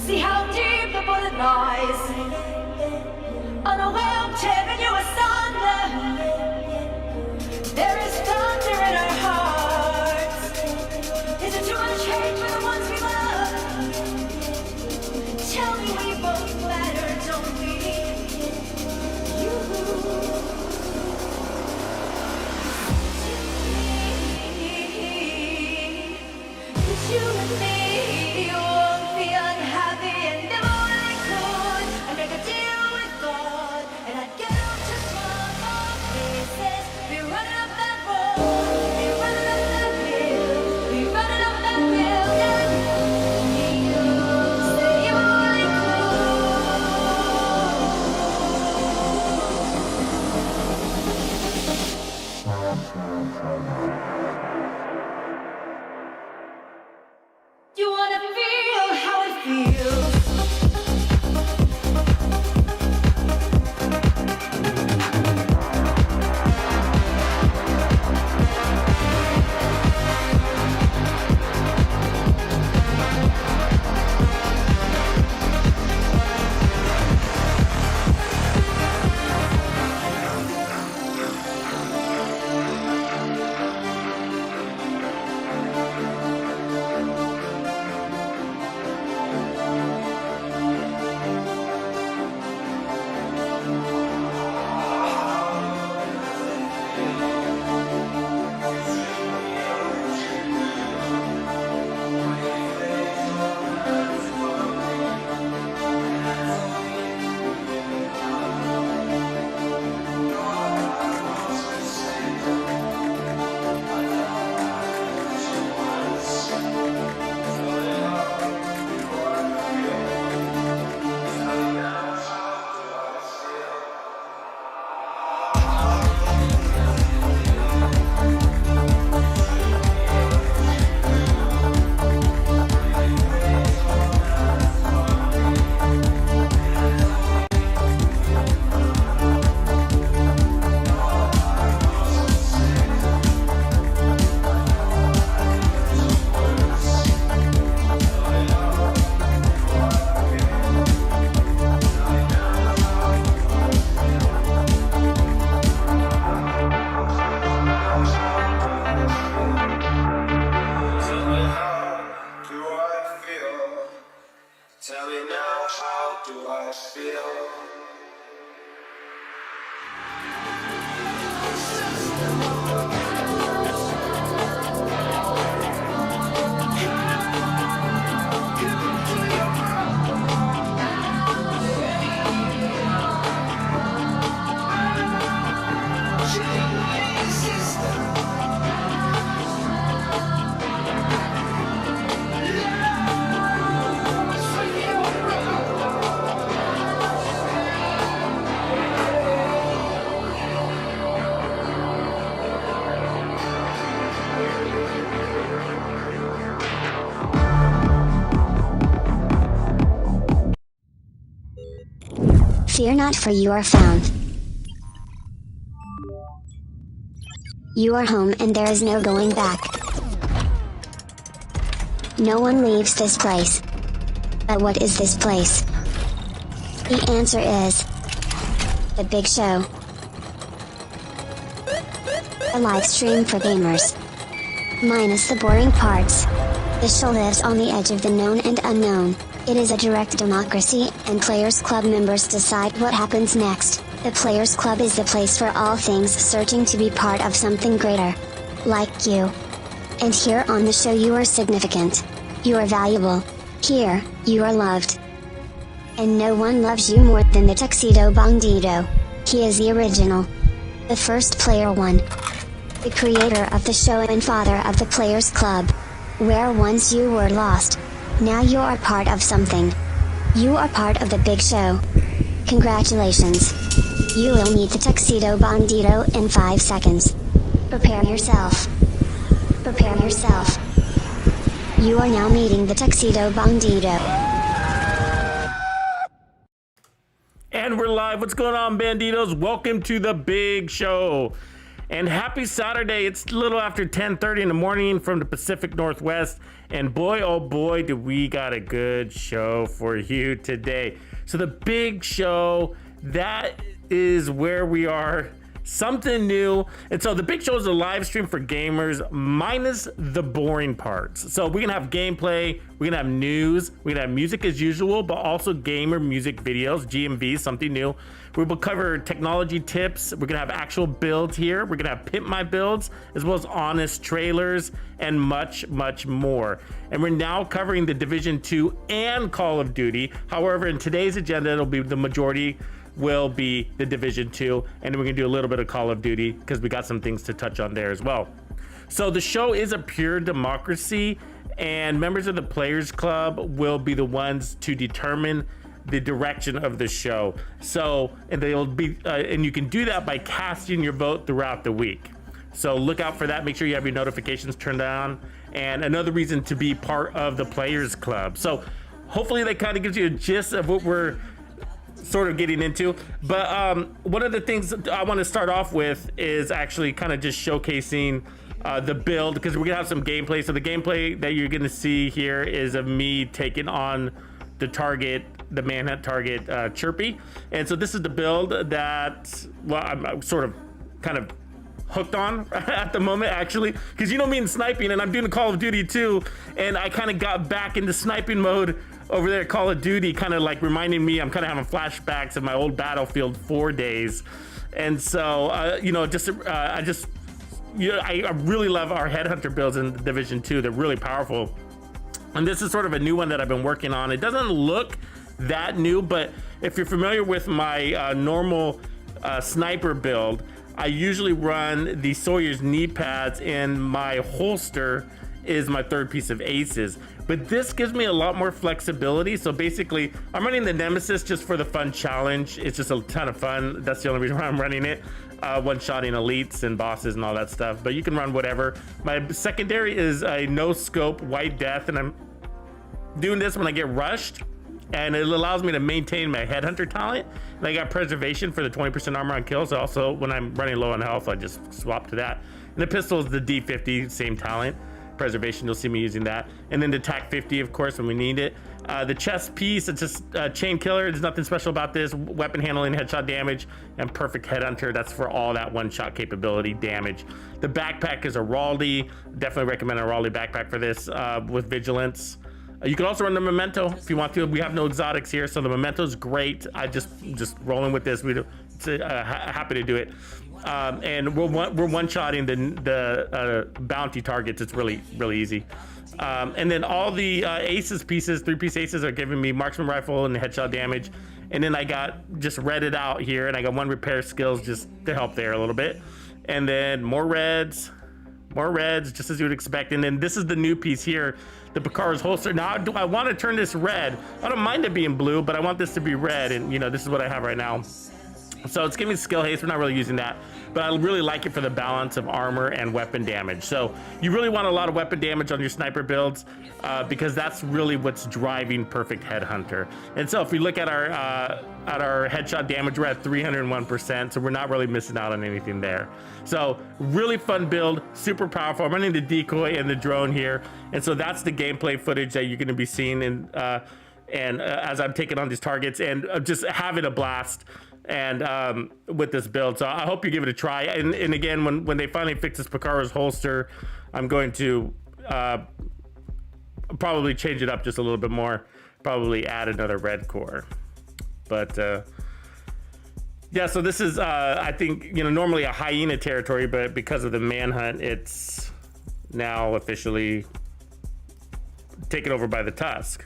See how deep the bullet lies. Unaware I'm tearing you asunder. There is thunder in our hearts. Is it too much hate for the ones we love? Tell me we both matter, don't we? You. You and me won't be unhappy and never really could. I'd make a deal with God and I'd get up to small places. Be running up that road, be running up that hill, be running up that building. You say you only You wanna feel how it feels. Tell me now, how do I feel? Fear not, for you are found. You are home and there is no going back. No one leaves this place. But what is this place? The answer is The Big Show. A live stream for gamers. Minus the boring parts. The show lives on the edge of the known and unknown. It is a direct democracy, and Players Club members decide what happens next. The Players Club is the place for all things searching to be part of something greater. Like you. And here on the show you are significant. You are valuable. Here, you are loved. And no one loves you more than the TuxedoBandido. He is the original. The first player one. The creator of the show and father of the Players Club. Where once you were lost. Now you are part of something. You are part of the Big Show. Congratulations. You will meet the TuxedoBandido in 5 seconds. Prepare yourself. Prepare yourself. You are now meeting the TuxedoBandido. And we're live. What's going on, Bandidos? Welcome to the Big Show. And happy Saturday. It's a little after 10:30 in the morning from the Pacific Northwest. And boy, oh boy, do we got a good show for you today. So the big show, that is where we are. Something new. And so the big show is a live stream for gamers minus the boring parts. So we're gonna have gameplay, we're gonna have news, we're gonna have music as usual, but also gamer music videos, GMV, something new. We will cover technology tips. We're gonna have actual builds here. We're gonna have Pimp My Builds, as well as honest trailers and much, much more. And we're now covering the Division 2 and Call of Duty. However, in today's agenda, it'll be the majority will be the Division 2, and then we're gonna do a little bit of Call of Duty because we got some things to touch on there as well. So the show is a pure democracy, and members of the Players Club will be the ones to determine the direction of the show. So, and they'll be, and you can do that by casting your vote throughout the week. So look out for that. Make sure you have your notifications turned on. And another reason to be part of the Players Club. So hopefully that kind of gives you a gist of what we're sort of getting into. But one of the things I want to start off with is actually kind of just showcasing the build, because we're gonna have some gameplay. So the gameplay that you're gonna see here is of me taking on the target, the manhunt target, Chirpy. And so this is the build that, well, I'm sort of kind of hooked on at the moment, actually, because you know me in sniping, and I'm doing Call of Duty too, and I kind of got back into sniping mode over there at Call of Duty, kind of like reminding me, I'm kind of having flashbacks of my old Battlefield 4 days. And so you know, just I really love our headhunter builds in Division 2. They're really powerful, and this is sort of a new one that I've been working on. It doesn't look that new, but if you're familiar with my normal sniper build, I usually run the Sawyer's knee pads, and my holster is my third piece of aces. But this gives me a lot more flexibility. So basically, I'm running the Nemesis just for the fun challenge. It's just a ton of fun. That's the only reason why I'm running it. One-shotting elites and bosses and all that stuff. But you can run whatever. My secondary is a no-scope White Death, and I'm doing this when I get rushed. And it allows me to maintain my headhunter talent. And I got preservation for the 20% armor on kills. Also, when I'm running low on health, I just swap to that. And the pistol is the D50, same talent. Preservation, you'll see me using that. And then the TAC 50, of course, when we need it. The chest piece, it's just a chain killer. There's nothing special about this. Weapon handling, headshot damage, and perfect headhunter. That's for all that one-shot capability damage. The backpack is a Raleigh. Definitely recommend a Raleigh backpack for this with vigilance. You can also run the memento if you want to. We have no exotics here, so the memento is great. I just rolling with this. Happy to do it. And we're one-shotting the bounty targets. It's really easy. And then all the aces pieces, 3-piece aces, are giving me marksman rifle and headshot damage. And then I got just redded out here, and I got 1 repair skills just to help there a little bit. And then more reds, just as you would expect. And then this is the new piece here, the Picar's holster. Now, do I want to turn this red? I don't mind it being blue, but I want this to be red. And you know, this is what I have right now. So it's giving me skill haste. We're not really using that, but I really like it for the balance of armor and weapon damage. So you really want a lot of weapon damage on your sniper builds because that's really what's driving perfect headhunter. And so if we look at our headshot damage, we're at 301%. So we're not really missing out on anything there. So really fun build, super powerful. I'm running the decoy and the drone here. And so that's the gameplay footage that you're going to be seeing as I'm taking on these targets and just having a blast. And with this build, so I hope you give it a try. And again, when they finally fix this Picaro's holster, I'm going to probably change it up just a little bit more, probably add another red core. But yeah, so this is I think, you know, normally a hyena territory, but because of the manhunt, it's now officially taken over by the Tusk.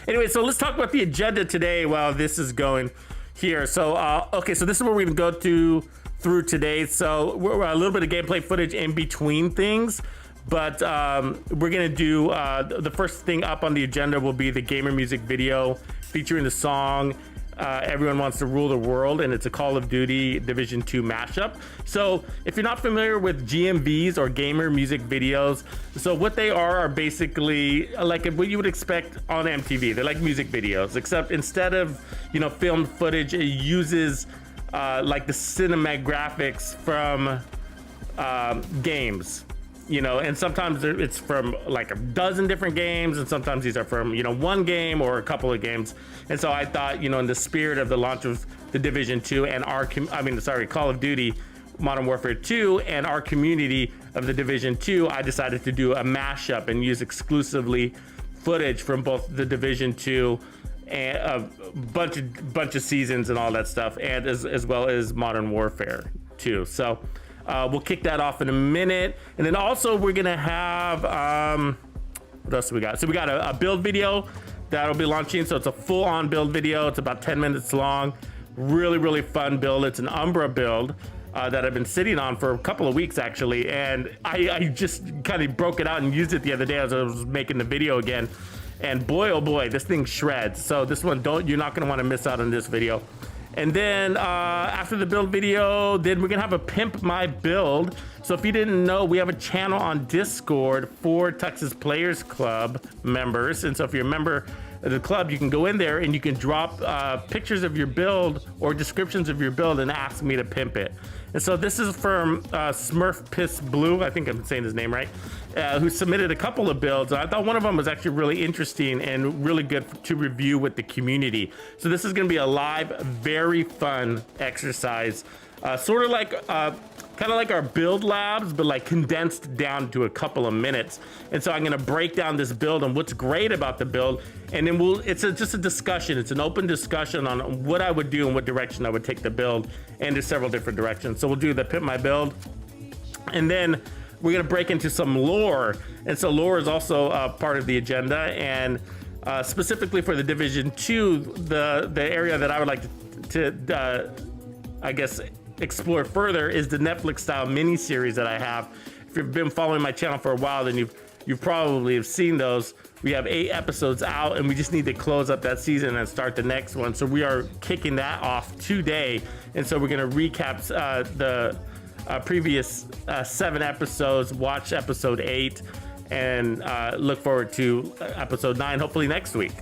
Anyway, so let's talk about the agenda today while this is going here. So okay, so this is where we're gonna go through today. So we're a little bit of gameplay footage in between things, but we're gonna do the first thing up on the agenda will be the gamer music video featuring the song Everyone Wants to Rule the World, and it's a Call of Duty Division 2 mashup. So if you're not familiar with GMVs or gamer music videos, so what they are basically like what you would expect on MTV. They're like music videos, except instead of, you know, filmed footage, it uses like the cinematographics from games, you know, and sometimes it's from like a dozen different games, and sometimes these are from, you know, one game or a couple of games. And so I thought, you know, in the spirit of the launch of the Division 2 and Call of Duty Modern Warfare 2 and our community of the Division 2, I decided to do a mashup and use exclusively footage from both the Division 2 and a bunch of seasons and all that stuff, and as well as Modern Warfare 2. So we'll kick that off in a minute, and then also we're gonna have what else do we got? So we got a build video that'll be launching. So it's a full-on build video. It's about 10 minutes long. Really fun build. It's an Umbra build that I've been sitting on for a couple of weeks actually, and I just kind of broke it out and used it the other day as I was making the video again. And boy, oh boy, this thing shreds. So this one, you're not gonna wanna miss out on this video. And then after the build video, then we're gonna have a Pimp My Build. So if you didn't know, we have a channel on Discord for Tux's Players Club members. And so if you're a member of the club, you can go in there and you can drop pictures of your build or descriptions of your build and ask me to pimp it. And so this is from Smurf Piss Blue, I think I'm saying his name right, who submitted a couple of builds. I thought one of them was actually really interesting and really good to review with the community. So this is gonna be a live, very fun exercise, sort of like, kind of like our build labs, but like condensed down to a couple of minutes. And so I'm gonna break down this build and what's great about the build. And then it's just a discussion. It's an open discussion on what I would do and what direction I would take the build, and there's several different directions. So we'll do the Pimp My Build, and then we're gonna break into some lore. And so lore is also part of the agenda, and specifically for the Division 2, the area that I would like to I guess explore further is the Netflix style miniseries that I have. If you've been following my channel for a while, then you've probably have seen those. We have 8 episodes out, and we just need to close up that season and start the next one. So we are kicking that off today, and so we're gonna recap the previous 7 episodes, watch episode 8, and look forward to episode 9 hopefully next week.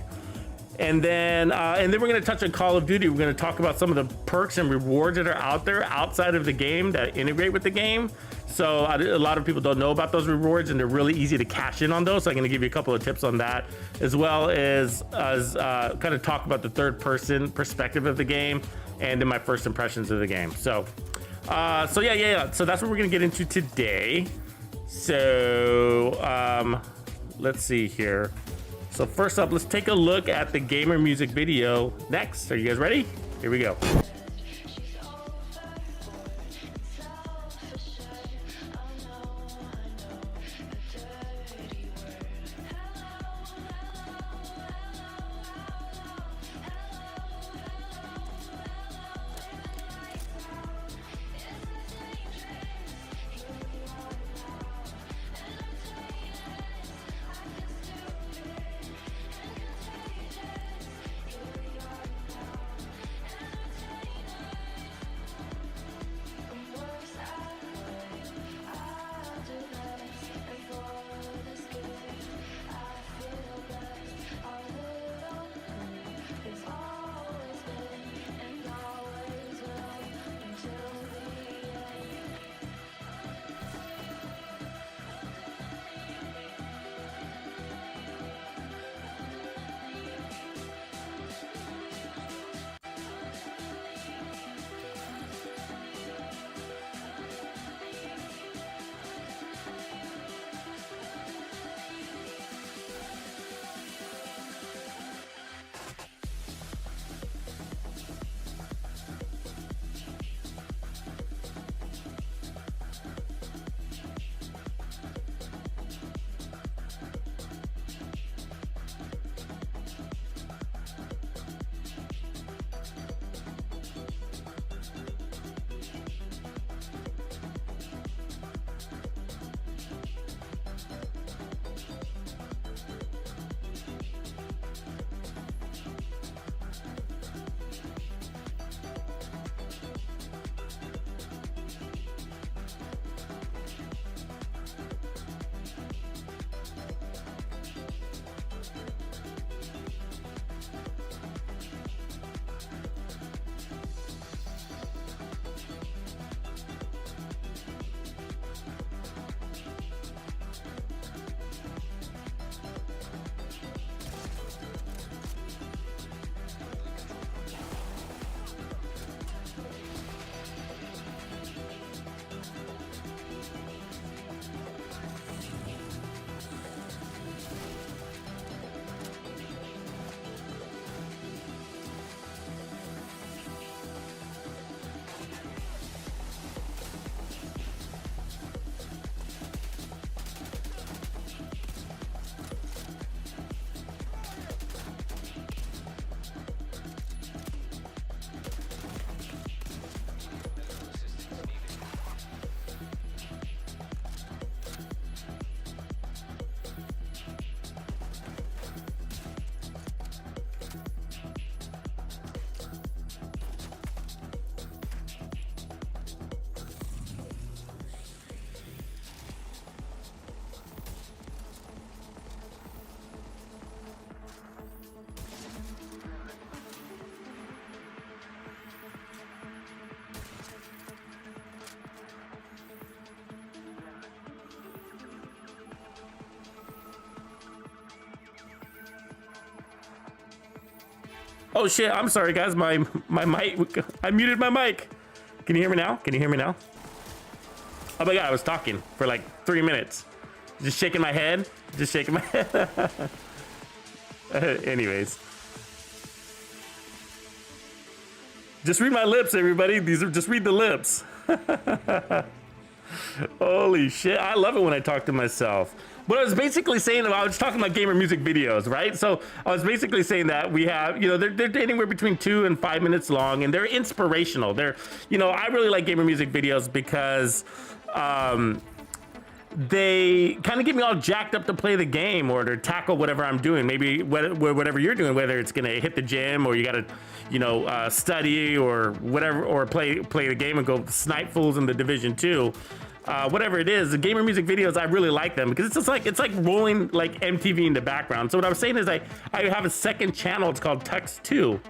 And then we're gonna touch on Call of Duty. We're gonna talk about some of the perks and rewards that are out there outside of the game that integrate with the game. So a lot of people don't know about those rewards, and they're really easy to cash in on those. So I'm gonna give you a couple of tips on that, as well as kind of talk about the third person perspective of the game and then my first impressions of the game. So yeah. So that's what we're gonna get into today. So let's see here. So first up, let's take a look at the gamer music video next. Are you guys ready? Here we go. Oh shit, I'm sorry guys, my mic, I muted my mic. Can you hear me now? Can you hear me now? Oh my God, I was talking for like 3 minutes. Just shaking my head, just shaking my head. Anyways. Just read my lips, everybody. Just read the lips. Holy shit, I love it when I talk to myself. What I was basically saying, I was talking about gamer music videos, right? So I was basically saying that we have, they're anywhere between 2 and 5 minutes long, and they're inspirational. They're, I really like gamer music videos because they kind of get me all jacked up to play the game or to tackle whatever I'm doing. Maybe whatever you're doing, whether it's gonna hit the gym or you gotta, study or whatever, or play the game and go snipe fools in the Division 2. Whatever it is, the gamer music videos, I really like them because it's like rolling like MTV in the background. So what I was saying is I have a second channel. It's called Tux2,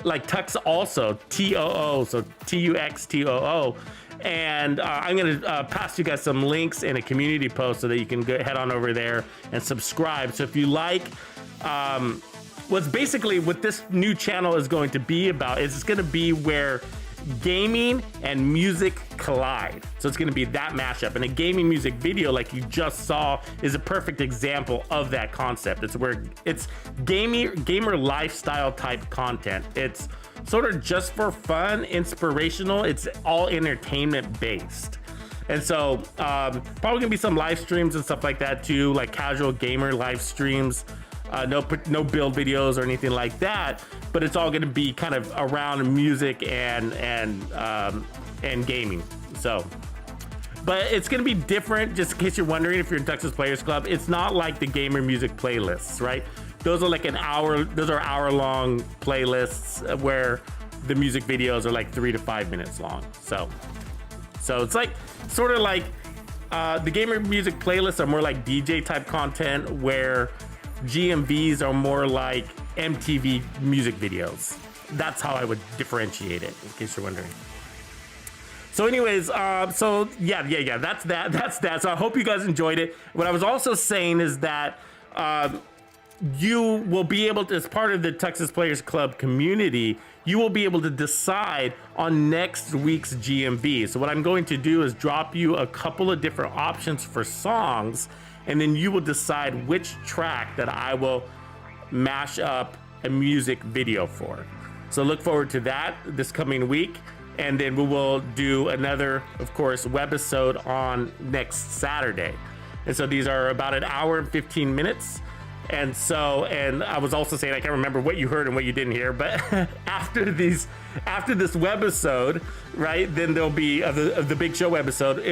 like Tux also, TOO, so TUXTOO. And I'm gonna pass you guys some links in a community post so that you can head on over there and subscribe. So if you like, what's basically what this new channel is going to be about is it's gonna be where gaming and music collide. So it's gonna be that mashup, and a gaming music video like you just saw is a perfect example of that concept. It's where it's gamer lifestyle type content. It's sort of just for fun, inspirational. It's all entertainment based. And so probably gonna be some live streams and stuff like that too, like casual gamer live streams. No build videos or anything like that, but it's all going to be kind of around music and gaming. So, but it's going to be different. Just in case you're wondering, if you're in Texas Players Club, it's not like the gamer music playlists, right? Those are like hour-long playlists where the music videos are like 3 to 5 minutes long. So it's like sort of like the gamer music playlists are more like DJ type content, where GMVs are more like MTV music videos. That's how I would differentiate it, in case you're wondering. So anyways, so yeah, that's that. So I hope you guys enjoyed it. What I was also saying is that you will be able to, as part of the Texas Players Club community, you will be able to decide on next week's GMV. So what I'm going to do is drop you a couple of different options for songs, and then you will decide which track that I will mash up a music video for. So look forward to that this coming week. And then we will do another, of course, webisode on next Saturday. And so these are about an hour and 15 minutes. And I was also saying, I can't remember what you heard and what you didn't hear, but after this webisode, right, then there'll be the big show episode.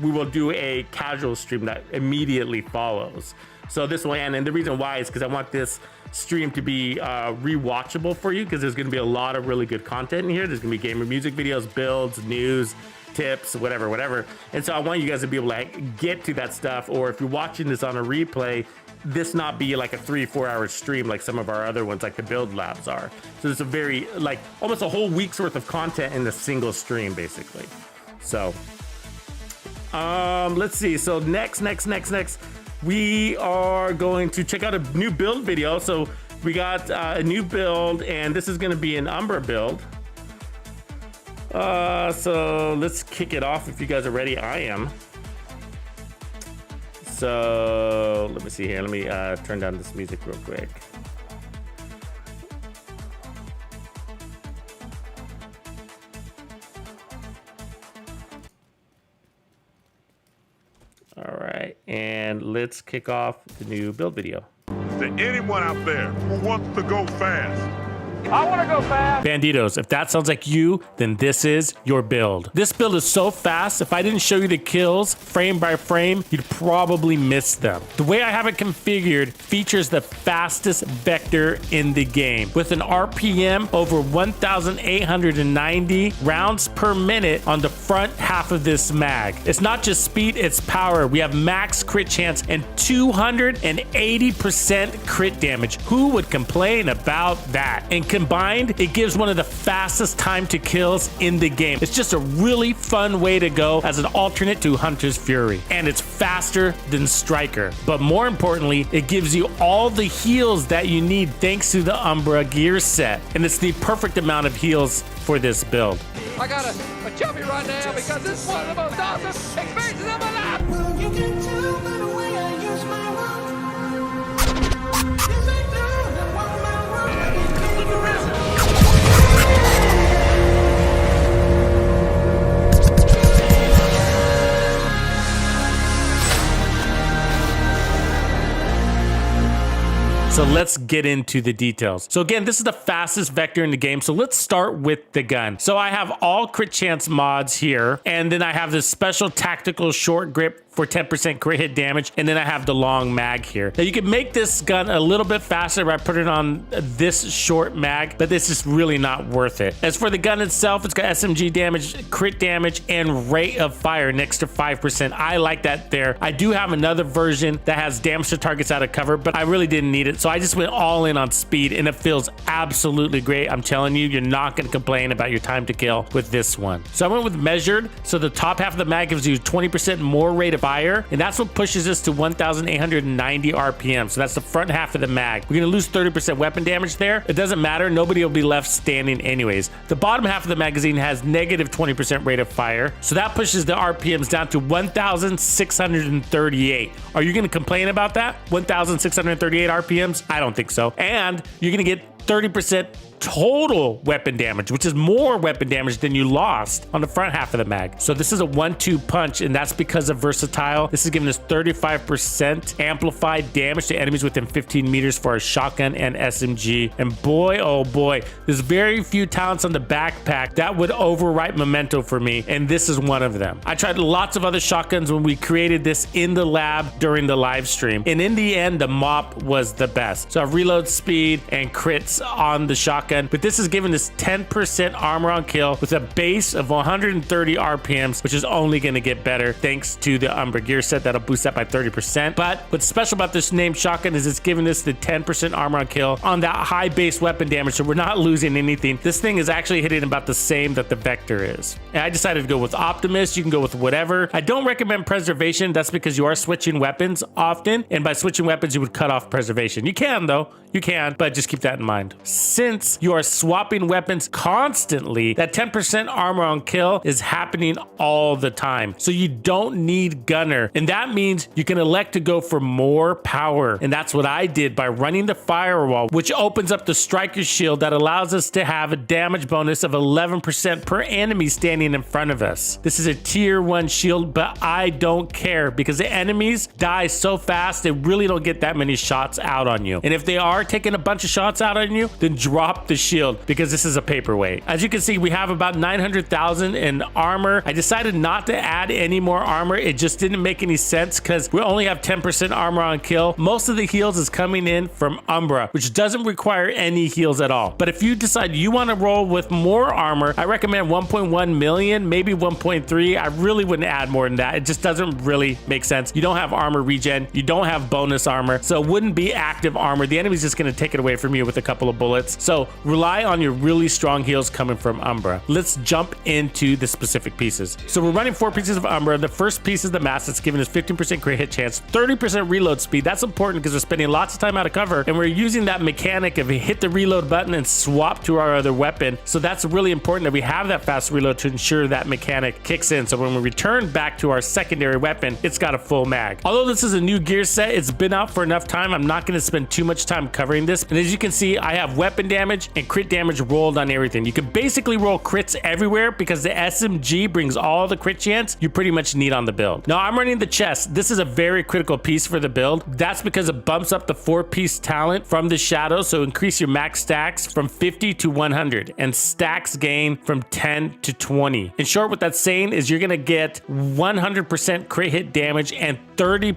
We will do a casual stream that immediately follows. So this will end, and the reason why is because I want this stream to be rewatchable for you, because there's going to be a lot of really good content in here. There's going to be gamer music videos, builds, news, tips, whatever. And so I want you guys to be able to get to that stuff, or if you're watching this on a replay, this not be like a 3-4 hour stream like some of our other ones, like the build labs are. So it's a very, like, almost a whole week's worth of content in a single stream, basically. So let's see. So next, we are going to check out a new build video. So we got a new build, and this is going to be an Umbra build. So let's kick it off if you guys are ready. I am. So let me see here. Let me turn down this music real quick. All right, and let's kick off the new build video. To anyone out there who wants to go fast, I want to go fast. Bandidos, if that sounds like you, then this is your build. This build is so fast, if I didn't show you the kills frame by frame, you'd probably miss them. The way I have it configured features the fastest vector in the game, with an RPM over 1,890 rounds per minute on the front half of this mag. It's not just speed, it's power. We have max crit chance and 280% crit damage. Who would complain about that? And combined, it gives one of the fastest time to kills in the game. It's just a really fun way to go as an alternate to Hunter's Fury. And it's faster than Striker. But more importantly, it gives you all the heals that you need thanks to the Umbra gear set. And it's the perfect amount of heals for this build. I got a chubby right now because this is one of the most awesome experiences of my life. Well, you can tell by the way I use my rope. Yes, I do. And walk my road. I can take you around. So let's get into the details. So again, this is the fastest vector in the game. So let's start with the gun. So I have all crit chance mods here. And then I have this special tactical short grip for 10% crit hit damage. And then I have the long mag here. Now you can make this gun a little bit faster by putting it on this short mag, but this is really not worth it. As for the gun itself, it's got SMG damage, crit damage, and rate of fire next to 5%. I like that there. I do have another version that has damage to targets out of cover, but I really didn't need it. So I just went all in on speed and it feels absolutely great. I'm telling you, you're not going to complain about your time to kill with this one. So I went with measured. So the top half of the mag gives you 20% more rate of fire, and that's what pushes us to 1,890 RPM. So that's the front half of the mag. We're going to lose 30% weapon damage there. It doesn't matter. Nobody will be left standing anyways. The bottom half of the magazine has negative 20% rate of fire. So that pushes the RPMs down to 1,638. Are you going to complain about that? 1,638 RPMs? I don't think so. And you're going to get 30% total weapon damage, which is more weapon damage than you lost on the front half of the mag. So this is a 1-2 punch, and that's because of versatile. This is giving us 35% amplified damage to enemies within 15 meters for a shotgun and SMG. And boy, oh boy, there's very few talents on the backpack that would overwrite Memento for me, and this is one of them. I tried lots of other shotguns when we created this in the lab during the live stream, and in the end, the MOP was the best. So I have reload speed and crits on the shotgun, but this is giving us 10% armor on kill with a base of 130 RPMs, which is only going to get better thanks to the Umbra gear set. That'll boost that by 30%. But what's special about this named shotgun is it's giving us the 10% armor on kill on that high base weapon damage, so we're not losing anything. This thing is actually hitting about the same that the Vector is. And I decided to go with Optimus. You can go with whatever. I don't recommend Preservation. That's because you are switching weapons often, and by switching weapons, you would cut off Preservation. You can though. You can, but just keep that in mind. Since you are swapping weapons constantly, that 10% armor on kill is happening all the time. So you don't need Gunner. And that means you can elect to go for more power. And that's what I did by running the Firewall, which opens up the Striker Shield that allows us to have a damage bonus of 11% per enemy standing in front of us. This is a tier 1 shield, but I don't care because the enemies die so fast, they really don't get that many shots out on you. And if they are taking a bunch of shots out on you, then drop the shield because this is a paperweight. As you can see, we have about 900,000 in armor. I decided not to add any more armor. It just didn't make any sense because we only have 10% armor on kill. Most of the heals is coming in from Umbra, which doesn't require any heals at all. But if you decide you want to roll with more armor, I recommend 1.1 million, maybe 1.3. I really wouldn't add more than that. It just doesn't really make sense. You don't have armor regen. You don't have bonus armor. So it wouldn't be active armor. The enemy's just going to take it away from you with a couple of bullets. So rely on your really strong heals coming from Umbra. Let's jump into the specific pieces. So we're running 4 pieces of Umbra. The first piece is the mask that's giving us 15% crit hit chance, 30% reload speed. That's important because we're spending lots of time out of cover and we're using that mechanic of hit the reload button and swap to our other weapon. So that's really important that we have that fast reload to ensure that mechanic kicks in. So when we return back to our secondary weapon, it's got a full mag. Although this is a new gear set, it's been out for enough time. I'm not going to spend too much time covering this. And as you can see, I have weapon damage and crit damage rolled on everything. You can basically roll crits everywhere because the SMG brings all the crit chance you pretty much need on the build. Now I'm running the chest. This is a very critical piece for the build. That's because it bumps up the 4-piece talent from the shadow. So increase your max stacks from 50 to 100 and stacks gain from 10 to 20. In short, what that's saying is you're going to get 100% crit hit damage and 30%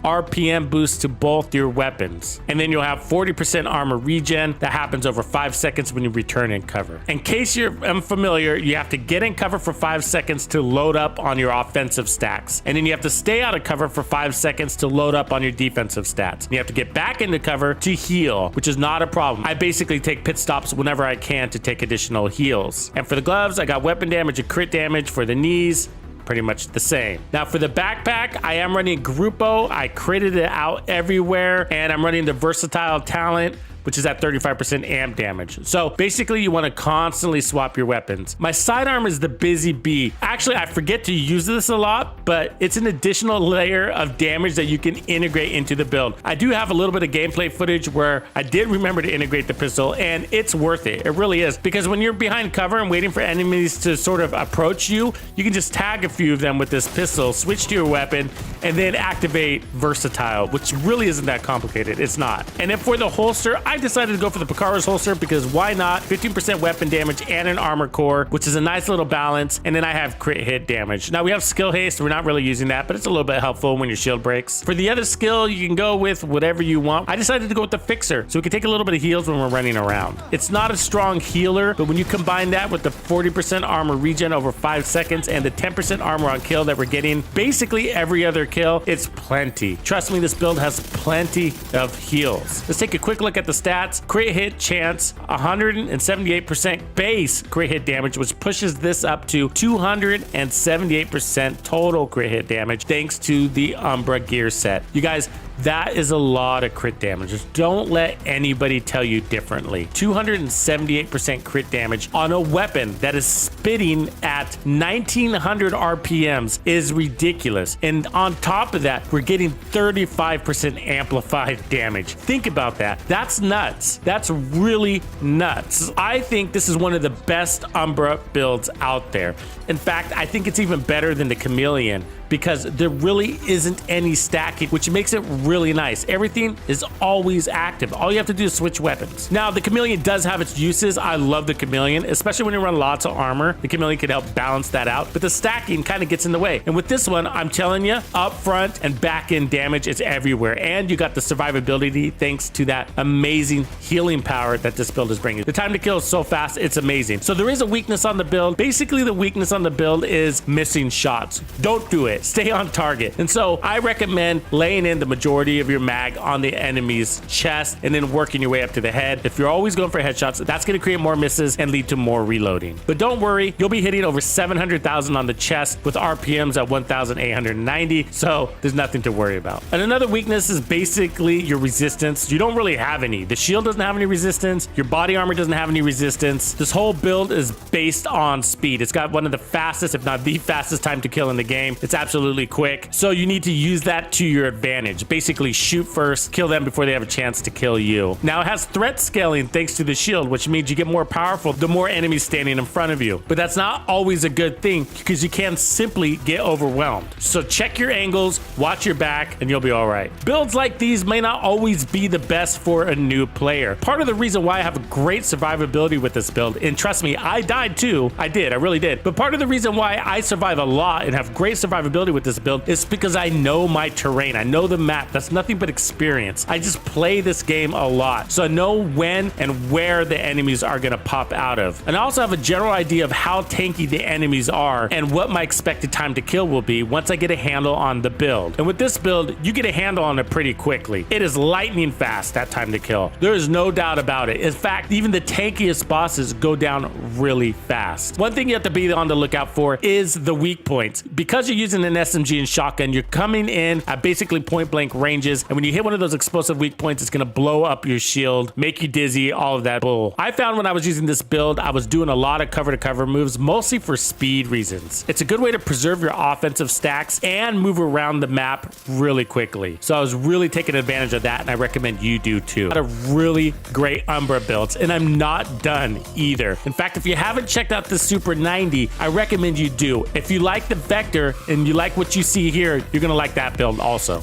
RPM boost to both your weapons. And then you'll have 40% armor regen that happens over over 5 seconds when you return in cover. In case you're unfamiliar, you have to get in cover for 5 seconds to load up on your offensive stacks. And then you have to stay out of cover for 5 seconds to load up on your defensive stats. You have to get back into cover to heal, which is not a problem. I basically take pit stops whenever I can to take additional heals. And for the gloves, I got weapon damage and crit damage. For the knees, pretty much the same. Now for the backpack, I am running Grupo. I critted it out everywhere, and I'm running the versatile talent, which is at 35% amp damage. So basically you want to constantly swap your weapons. My sidearm is the Busy Bee. Actually, I forget to use this a lot, but it's an additional layer of damage that you can integrate into the build. I do have a little bit of gameplay footage where I did remember to integrate the pistol, and it's worth it. It really is, because when you're behind cover and waiting for enemies to sort of approach you, you can just tag a few of them with this pistol, switch to your weapon, and then activate versatile, which really isn't that complicated. It's not. And then for the holster, I decided to go for the Picaro's holster because why not? 15% weapon damage and an armor core, which is a nice little balance. And then I have crit hit damage. Now we have skill haste. We're not really using that, but it's a little bit helpful when your shield breaks. For the other skill, you can go with whatever you want. I decided to go with the Fixer, so we can take a little bit of heals when we're running around. It's not a strong healer, but when you combine that with the 40% armor regen over 5 seconds and the 10% armor on kill that we're getting basically every other kill, it's plenty. Trust me, this build has plenty of heals. Let's take a quick look at the stats. Crit hit chance, 178% base crit hit damage, which pushes this up to 278% total crit hit damage thanks to the Umbra gear set. You guys, that is a lot of crit damage. Just don't let anybody tell you differently. 278% crit damage on a weapon that is spitting at 1900 RPMs is ridiculous. And on top of that, we're getting 35% amplified damage. Think about that. That's nuts. That's really nuts. I think this is one of the best Umbra builds out there. In fact, I think it's even better than the Chameleon, because there really isn't any stacking, which makes it really nice. Everything is always active. All you have to do is switch weapons. Now, the Chameleon does have its uses. I love the Chameleon, especially when you run lots of armor. The Chameleon can help balance that out, but the stacking kind of gets in the way. And with this one, I'm telling you, up front and back end damage is everywhere. And you got the survivability thanks to that amazing healing power that this build is bringing. The time to kill is so fast, it's amazing. So there is a weakness on the build. Basically, the weakness on the build is missing shots. Don't do it. Stay on target. And so I recommend laying in the majority of your mag on the enemy's chest and then working your way up to the head. If you're always going for headshots, that's going to create more misses and lead to more reloading. But don't worry, you'll be hitting over 700,000 on the chest with RPMs at 1,890, so there's nothing to worry about. And another weakness is basically your resistance. You don't really have any. The shield doesn't have any resistance. Your body armor doesn't have any resistance. This whole build is based on speed. It's got one of the fastest, if not the fastest time to kill in the game. It's absolutely quick. So you need to use that to your advantage. Basically shoot first, kill them before they have a chance to kill you. Now it has threat scaling thanks to the shield, which means you get more powerful the more enemies standing in front of you. But that's not always a good thing because you can simply get overwhelmed. So check your angles, watch your back, and you'll be all right. Builds like these may not always be the best for a new player. Part of the reason why I have great survivability with this build, and trust me, I died too. I really did. But part of the reason why I survive a lot and have great survivability with this build is because I know my terrain. I know the map. That's nothing but experience. I just play this game a lot, so I know when and where the enemies are gonna pop out of. And I also have a general idea of how tanky the enemies are and what my expected time to kill will be once I get a handle on the build. And with this build, you get a handle on it pretty quickly. It is lightning fast, that time to kill. There is no doubt about it. In fact, even the tankiest bosses go down really fast. One thing you have to be on the lookout for is the weak points. Because you're using an SMG and shotgun, you're coming in at basically point blank ranges, and when you hit one of those explosive weak points, it's gonna blow up your shield, make you dizzy, all of that bull. I found when I was using this build, I was doing a lot of cover to cover moves, mostly for speed reasons. It's a good way to preserve your offensive stacks and move around the map really quickly. So I was really taking advantage of that, and I recommend you do too. A lot of really great Umbra builds, and I'm not done either. In fact, if you haven't checked out the Super 90, I recommend you do. If you like the Vector and you like what you see here, you're gonna like that build also.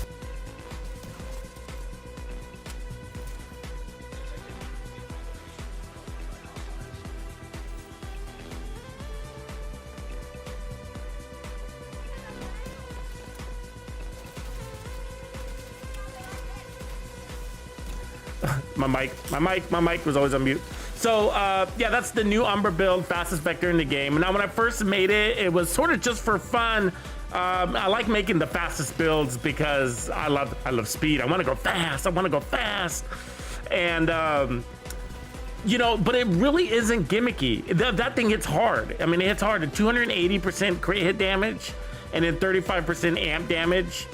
My mic was always on mute. So yeah, that's the new Umbra build, fastest vector in the game. Now when I first made it, it was sort of just for fun. I like making the fastest builds because I love speed. I want to go fast. And you know, but it really isn't gimmicky. That thing hits hard. I mean, it hits hard at 280% crit hit damage, and then 35% amp damage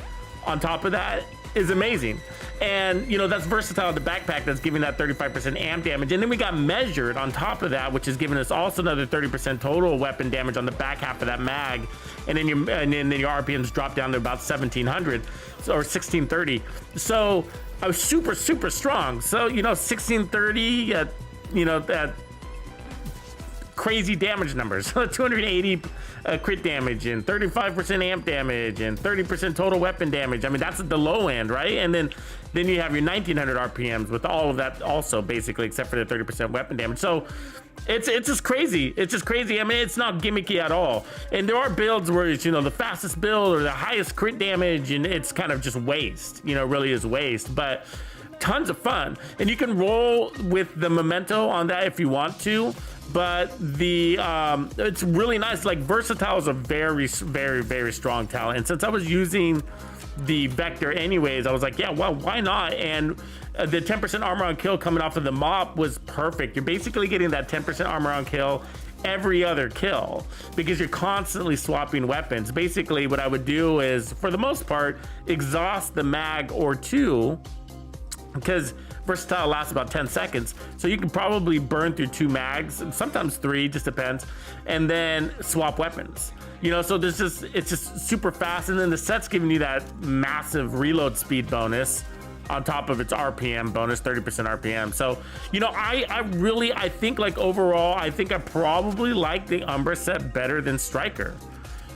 on top of that is amazing. And you know, that's versatile, the backpack that's giving that 35% amp damage. And then we got measured on top of that, which is giving us also another 30% total weapon damage on the back half of that mag. And then your RPMs drop down to about 1700 or 1630. So I was super strong. So, you know, 1630 at, you know, that crazy damage numbers. 280 crit damage and 35% amp damage and 30% total weapon damage. I mean, that's at the low end, right? And then you have your 1900 RPMs with all of that also, basically, except for the 30% weapon damage. So it's just crazy. It's just crazy. I mean, it's not gimmicky at all. And there are builds where it's, you know, the fastest build or the highest crit damage, and it's kind of just waste, you know, really is waste. But tons of fun. And you can roll with the memento on that if you want to. But the it's really nice. Like, versatile is a very strong talent. And since I was using the vector anyways, I was like, yeah, well, why not? And the 10% armor on kill coming off of the mop was perfect. You're basically getting that 10% armor on kill every other kill because you're constantly swapping weapons. Basically, what I would do is, for the most part, exhaust the mag or two, because versatile lasts about 10 seconds. So you can probably burn through 2 mags, sometimes 3, just depends, and then swap weapons. You know, so it's just super fast. And then the set's giving you that massive reload speed bonus on top of its RPM bonus, 30% RPM. So, you know, I think, like, overall, I think I probably like the Umbra set better than Striker.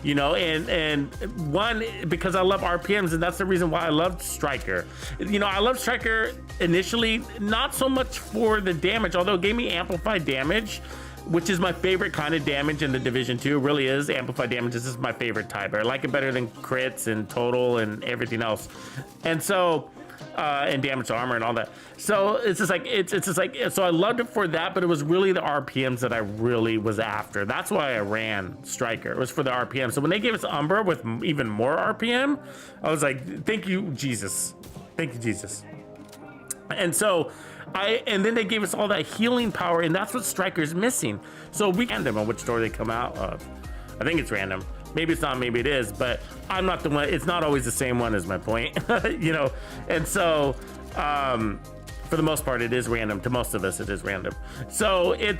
You know, and one, because I love RPMs, and that's the reason why I loved Striker. You know, I love Striker initially, not so much for the damage, although it gave me amplified damage, which is my favorite kind of damage in the Division 2. It really is. Amplified damage is just my favorite type. I like it better than crits and total and everything else. And so, and damage to armor and all that. So it's just like, so I loved it for that, but it was really the RPMs that I really was after. That's why I ran Striker. It was for the RPM. So when they gave us Umbra with even more RPM, I was like, thank you, Jesus. Thank you, Jesus. And so and then they gave us all that healing power, and that's what Striker's missing. So we random on which door they come out of. I think it's random. Maybe it's not, maybe it is, but I'm not the one. It's not always the same one, is my point. You know, and so for the most part, it is random. To most of us, it is random. So and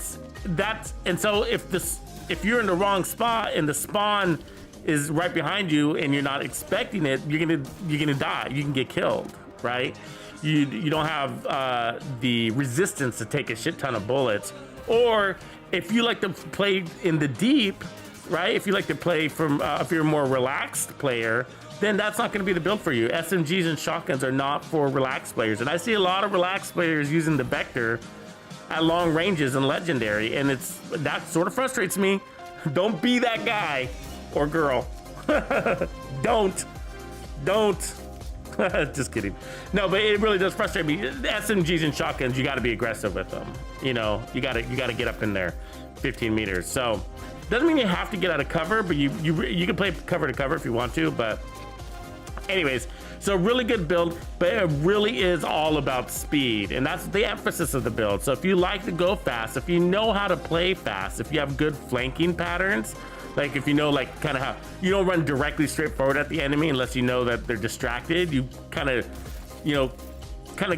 so if you're in the wrong spot and the spawn is right behind you and you're not expecting it, you're gonna die. You can get killed, right? You don't have the resistance to take a shit ton of bullets. Or if you like to play in the deep, right? If you like to play from, if you're a more relaxed player, then that's not going to be the build for you. SMGs and shotguns are not for relaxed players. And I see a lot of relaxed players using the vector at long ranges and legendary, and that sort of frustrates me. Don't be that guy or girl. Don't. Just kidding. No, but it really does frustrate me. The SMGs and shotguns, you got to be aggressive with them. You know, you got to get up in there 15 meters. So doesn't mean you have to get out of cover, but you can play cover to cover if you want to. But anyways, so really good build, but it really is all about speed, and that's the emphasis of the build. So if you like to go fast, if you know how to play fast, if you have good flanking patterns, like if you know, like, kind of how you don't run directly straight forward at the enemy unless you know that they're distracted, you kind of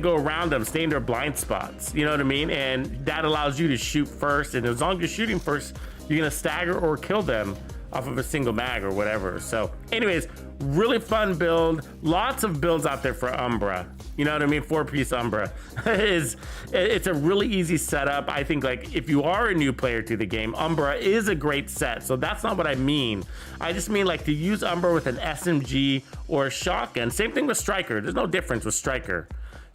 go around them, stay in their blind spots, you know what I mean? And that allows you to shoot first, and as long as you're shooting first, you're gonna stagger or kill them off of a single mag or whatever. So anyways, really fun build. Lots of builds out there for Umbra. You know what I mean? 4-piece Umbra. It's a really easy setup. I think, like, if you are a new player to the game, Umbra is a great set. So that's not what I mean. I just mean, like, to use Umbra with an SMG or a shotgun. Same thing with Striker. There's no difference with Striker.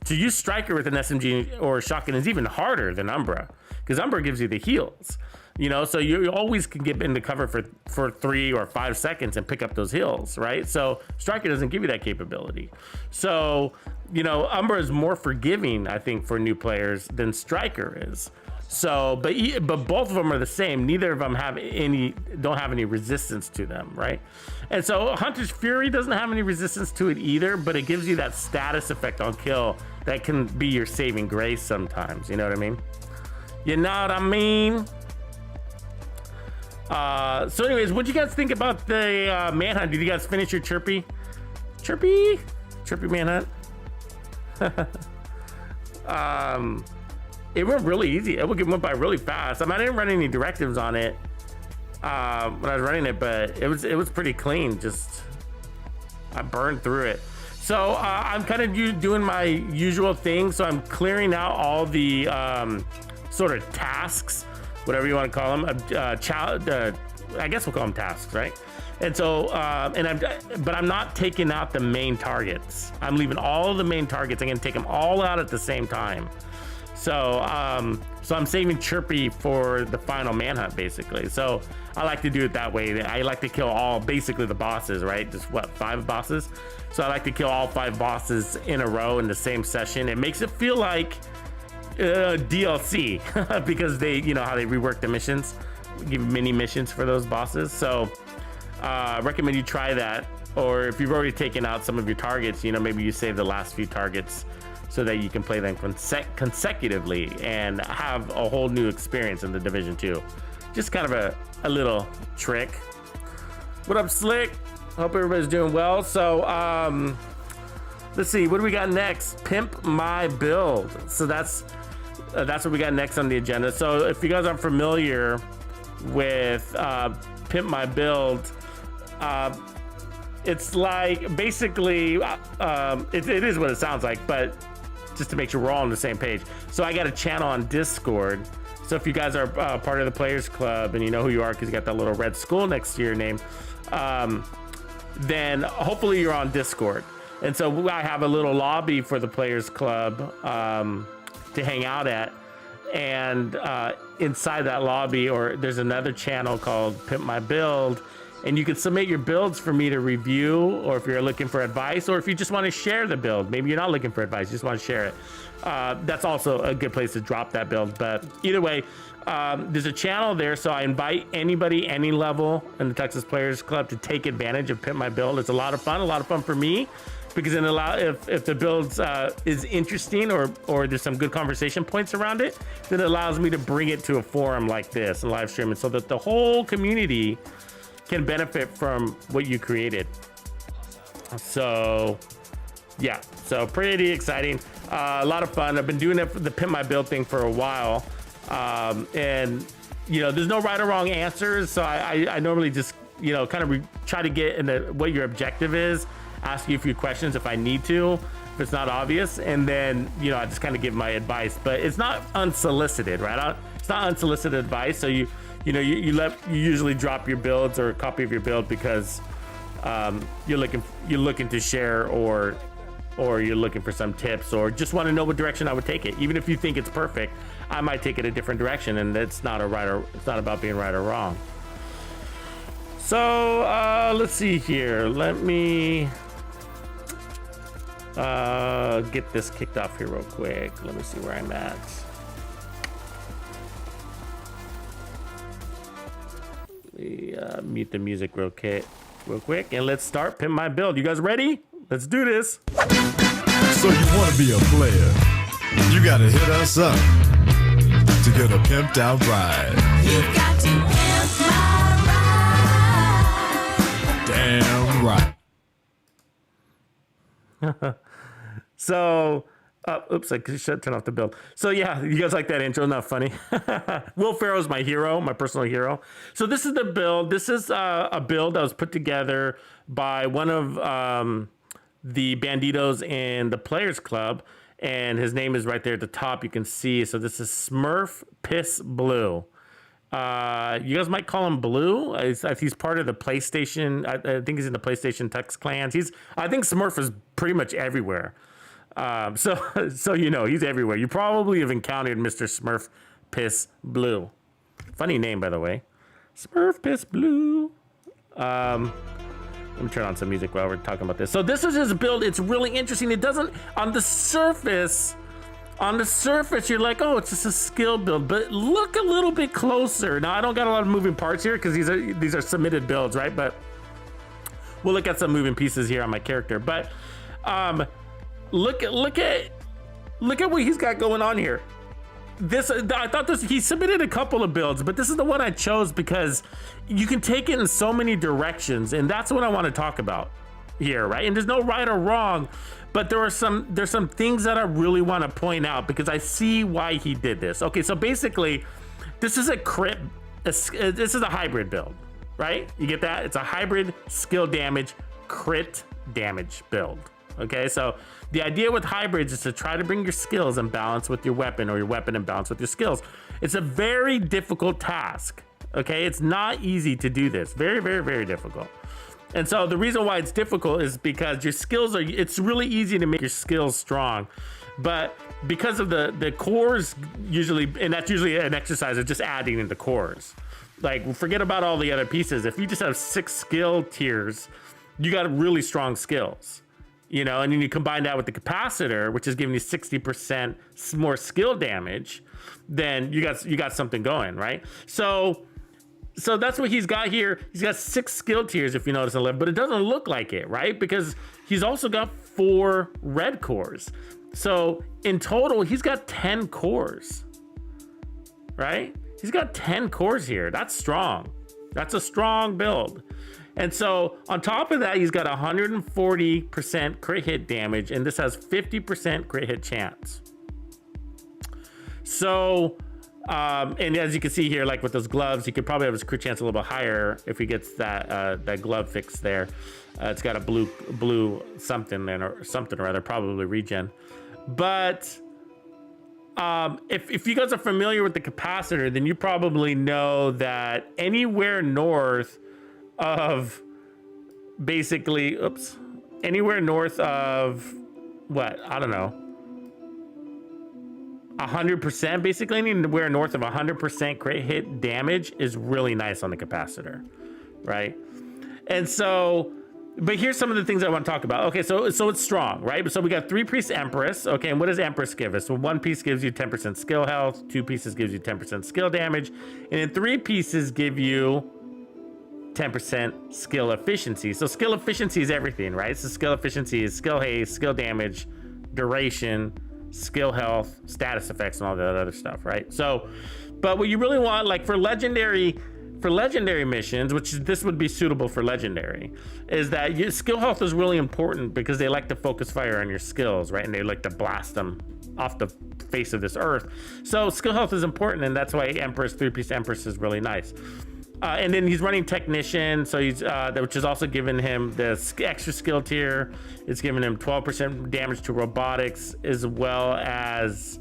To use Striker with an SMG or a shotgun is even harder than Umbra, because Umbra gives you the heals. You know, so you always can get into cover for 3 or 5 seconds and pick up those heals, right? So Striker doesn't give you that capability. So, you know, Umbra is more forgiving, I think, for new players than Striker is. So, but both of them are the same. Neither of them don't have any resistance to them, right? And so Hunter's Fury doesn't have any resistance to it either, but it gives you that status effect on kill that can be your saving grace sometimes. You know what I mean? You know what I mean? So anyways, what do you guys think about the manhunt? Did you guys finish your chirpy manhunt? It went really easy. It went by really fast. I mean, I didn't run any directives on it when I was running it, but it was pretty clean. Just I burned through it. So I'm kind of doing my usual thing. So I'm clearing out all the sort of tasks, whatever you want to call them. I guess we'll call them tasks, right? And so, but I'm not taking out the main targets. I'm leaving all the main targets. I'm gonna take them all out at the same time. So I'm saving Chirpy for the final manhunt, basically. So I like to do it that way. I like to kill basically the bosses, right? Just 5 bosses. So I like to kill all 5 bosses in a row in the same session. It makes it feel like DLC because they, how they rework the missions, give mini missions for those bosses. So I recommend you try that. Or if you've already taken out some of your targets, maybe you save the last few targets so that you can play them consecutively and have a whole new experience in the Division 2. Just kind of a little trick. What up, Slick? Hope everybody's doing well. So let's see, what do we got next? Pimp My Build. So that's what we got next on the agenda. So if you guys aren't familiar with Pimp My Build, it's like basically it is what it sounds like, but just to make sure we're all on the same page. So I got a channel on Discord. So if you guys are part of the Players Club and you know who you are because you got that little red skull next to your name, then hopefully you're on Discord. And so I have a little lobby for the Players Club to hang out at. And inside that lobby, or there's another channel called Pimp My Build, and you can submit your builds for me to review, or if you're looking for advice, or if you just want to share the build. Maybe you're not looking for advice, you just want to share it. That's also a good place to drop that build. But either way, there's a channel there, so I invite anybody, any level in the Texas Players Club to take advantage of Pimp My Build. It's a lot of fun for me, because if the build is interesting or there's some good conversation points around it, then it allows me to bring it to a forum like this and live stream it so that the whole community can benefit from what you created. So yeah, so pretty exciting, a lot of fun. I've been doing the Pimp My Build thing for a while, and there's no right or wrong answers. So I normally just kind of try to get into what your objective is, ask you a few questions if I need to, if it's not obvious, and then I just kind of give my advice. But it's not unsolicited, right? It's not unsolicited advice. So you usually drop your builds or a copy of your build because you're looking to share, or you're looking for some tips, or just want to know what direction I would take it. Even if you think it's perfect, I might take it a different direction, and it's not about being right or wrong. So let's see here. Let me get this kicked off here real quick. Let me see where I'm at. Mute the music real quick, and let's start Pimp My Build. You guys ready? Let's do this. So you want to be a player? You got to hit us up to get a pimped out ride. You've got to pimp my ride. Damn right. So oops, I should turn off the build. So yeah, you guys like that intro? Not funny. Will Ferrell's my hero, my personal hero. So this is the build. This is a build that was put together by one of the banditos in the Players Club, and his name is right there at the top. You can see. So this is Smurf Piss Blue. You guys might call him Blue. He's part of the PlayStation. I think he's in the PlayStation Tux clans. I think Smurf is pretty much everywhere. So he's everywhere. You probably have encountered Mr. Smurf Piss Blue. Funny name, by the way. Smurf Piss Blue. Let me turn on some music while we're talking about this. So this is his build. It's really interesting. It doesn't, on the surface, On the surface, you're like, oh, it's just a skill build, but look a little bit closer. Now, I don't got a lot of moving parts here because these are submitted builds, right? But we'll look at some moving pieces here on my character. But look at what he's got going on here. I thought he submitted a couple of builds, but this is the one I chose because you can take it in so many directions, and that's what I want to talk about here, right? And there's no right or wrong, but there's some things that I really want to point out because I see why he did this. Okay, so basically, this is a hybrid build, right? You get that? It's a hybrid skill damage, crit damage build. Okay, so the idea with hybrids is to try to bring your skills in balance with your weapon or your weapon in balance with your skills. It's a very difficult task. Okay, it's not easy to do this. Very, very, very difficult. And so the reason why it's difficult is because your skills it's really easy to make your skills strong. But because of the cores usually, and that's usually an exercise of just adding in the cores. Like, forget about all the other pieces. If you just have 6 skill tiers, you got really strong skills. You know, and then you combine that with the capacitor, which is giving you 60% more skill damage, then you got something going, right? So that's what he's got here. He's got 6 skill tiers, if you notice, 11, but it doesn't look like it, right? Because he's also got 4 red cores. So in total, he's got 10 cores, right? He's got 10 cores here. That's strong. That's a strong build. And so on top of that, he's got 140% crit hit damage, and this has 50% crit hit chance. So, and as you can see here, like with those gloves, he could probably have his crit chance a little bit higher if he gets that glove fixed there. It's got a blue something then, or something or other, probably regen. But if you guys are familiar with the capacitor, then you probably know that anywhere north of basically, anywhere north of what? I don't know. 100%, basically anywhere north of 100% crit hit damage is really nice on the capacitor, right? And so, but here's some of the things I want to talk about. Okay, so it's strong, right? So we got 3-piece Empress. Okay, and what does Empress give us? So 1 piece gives you 10% skill health, 2 pieces gives you 10% skill damage, and then 3 pieces give you 10% skill efficiency. So skill efficiency is everything, right? So skill efficiency is skill haste, skill damage, duration, skill health, status effects, and all that other stuff, right? So, but what you really want, like for legendary missions, which this would be suitable for legendary, is that your skill health is really important because they like to focus fire on your skills, right? And they like to blast them off the face of this earth. So skill health is important, and that's why Empress, 3-piece Empress is really nice. And then he's running Technician, so he's which is also giving him the extra skill tier. It's giving him 12% damage to robotics, as well as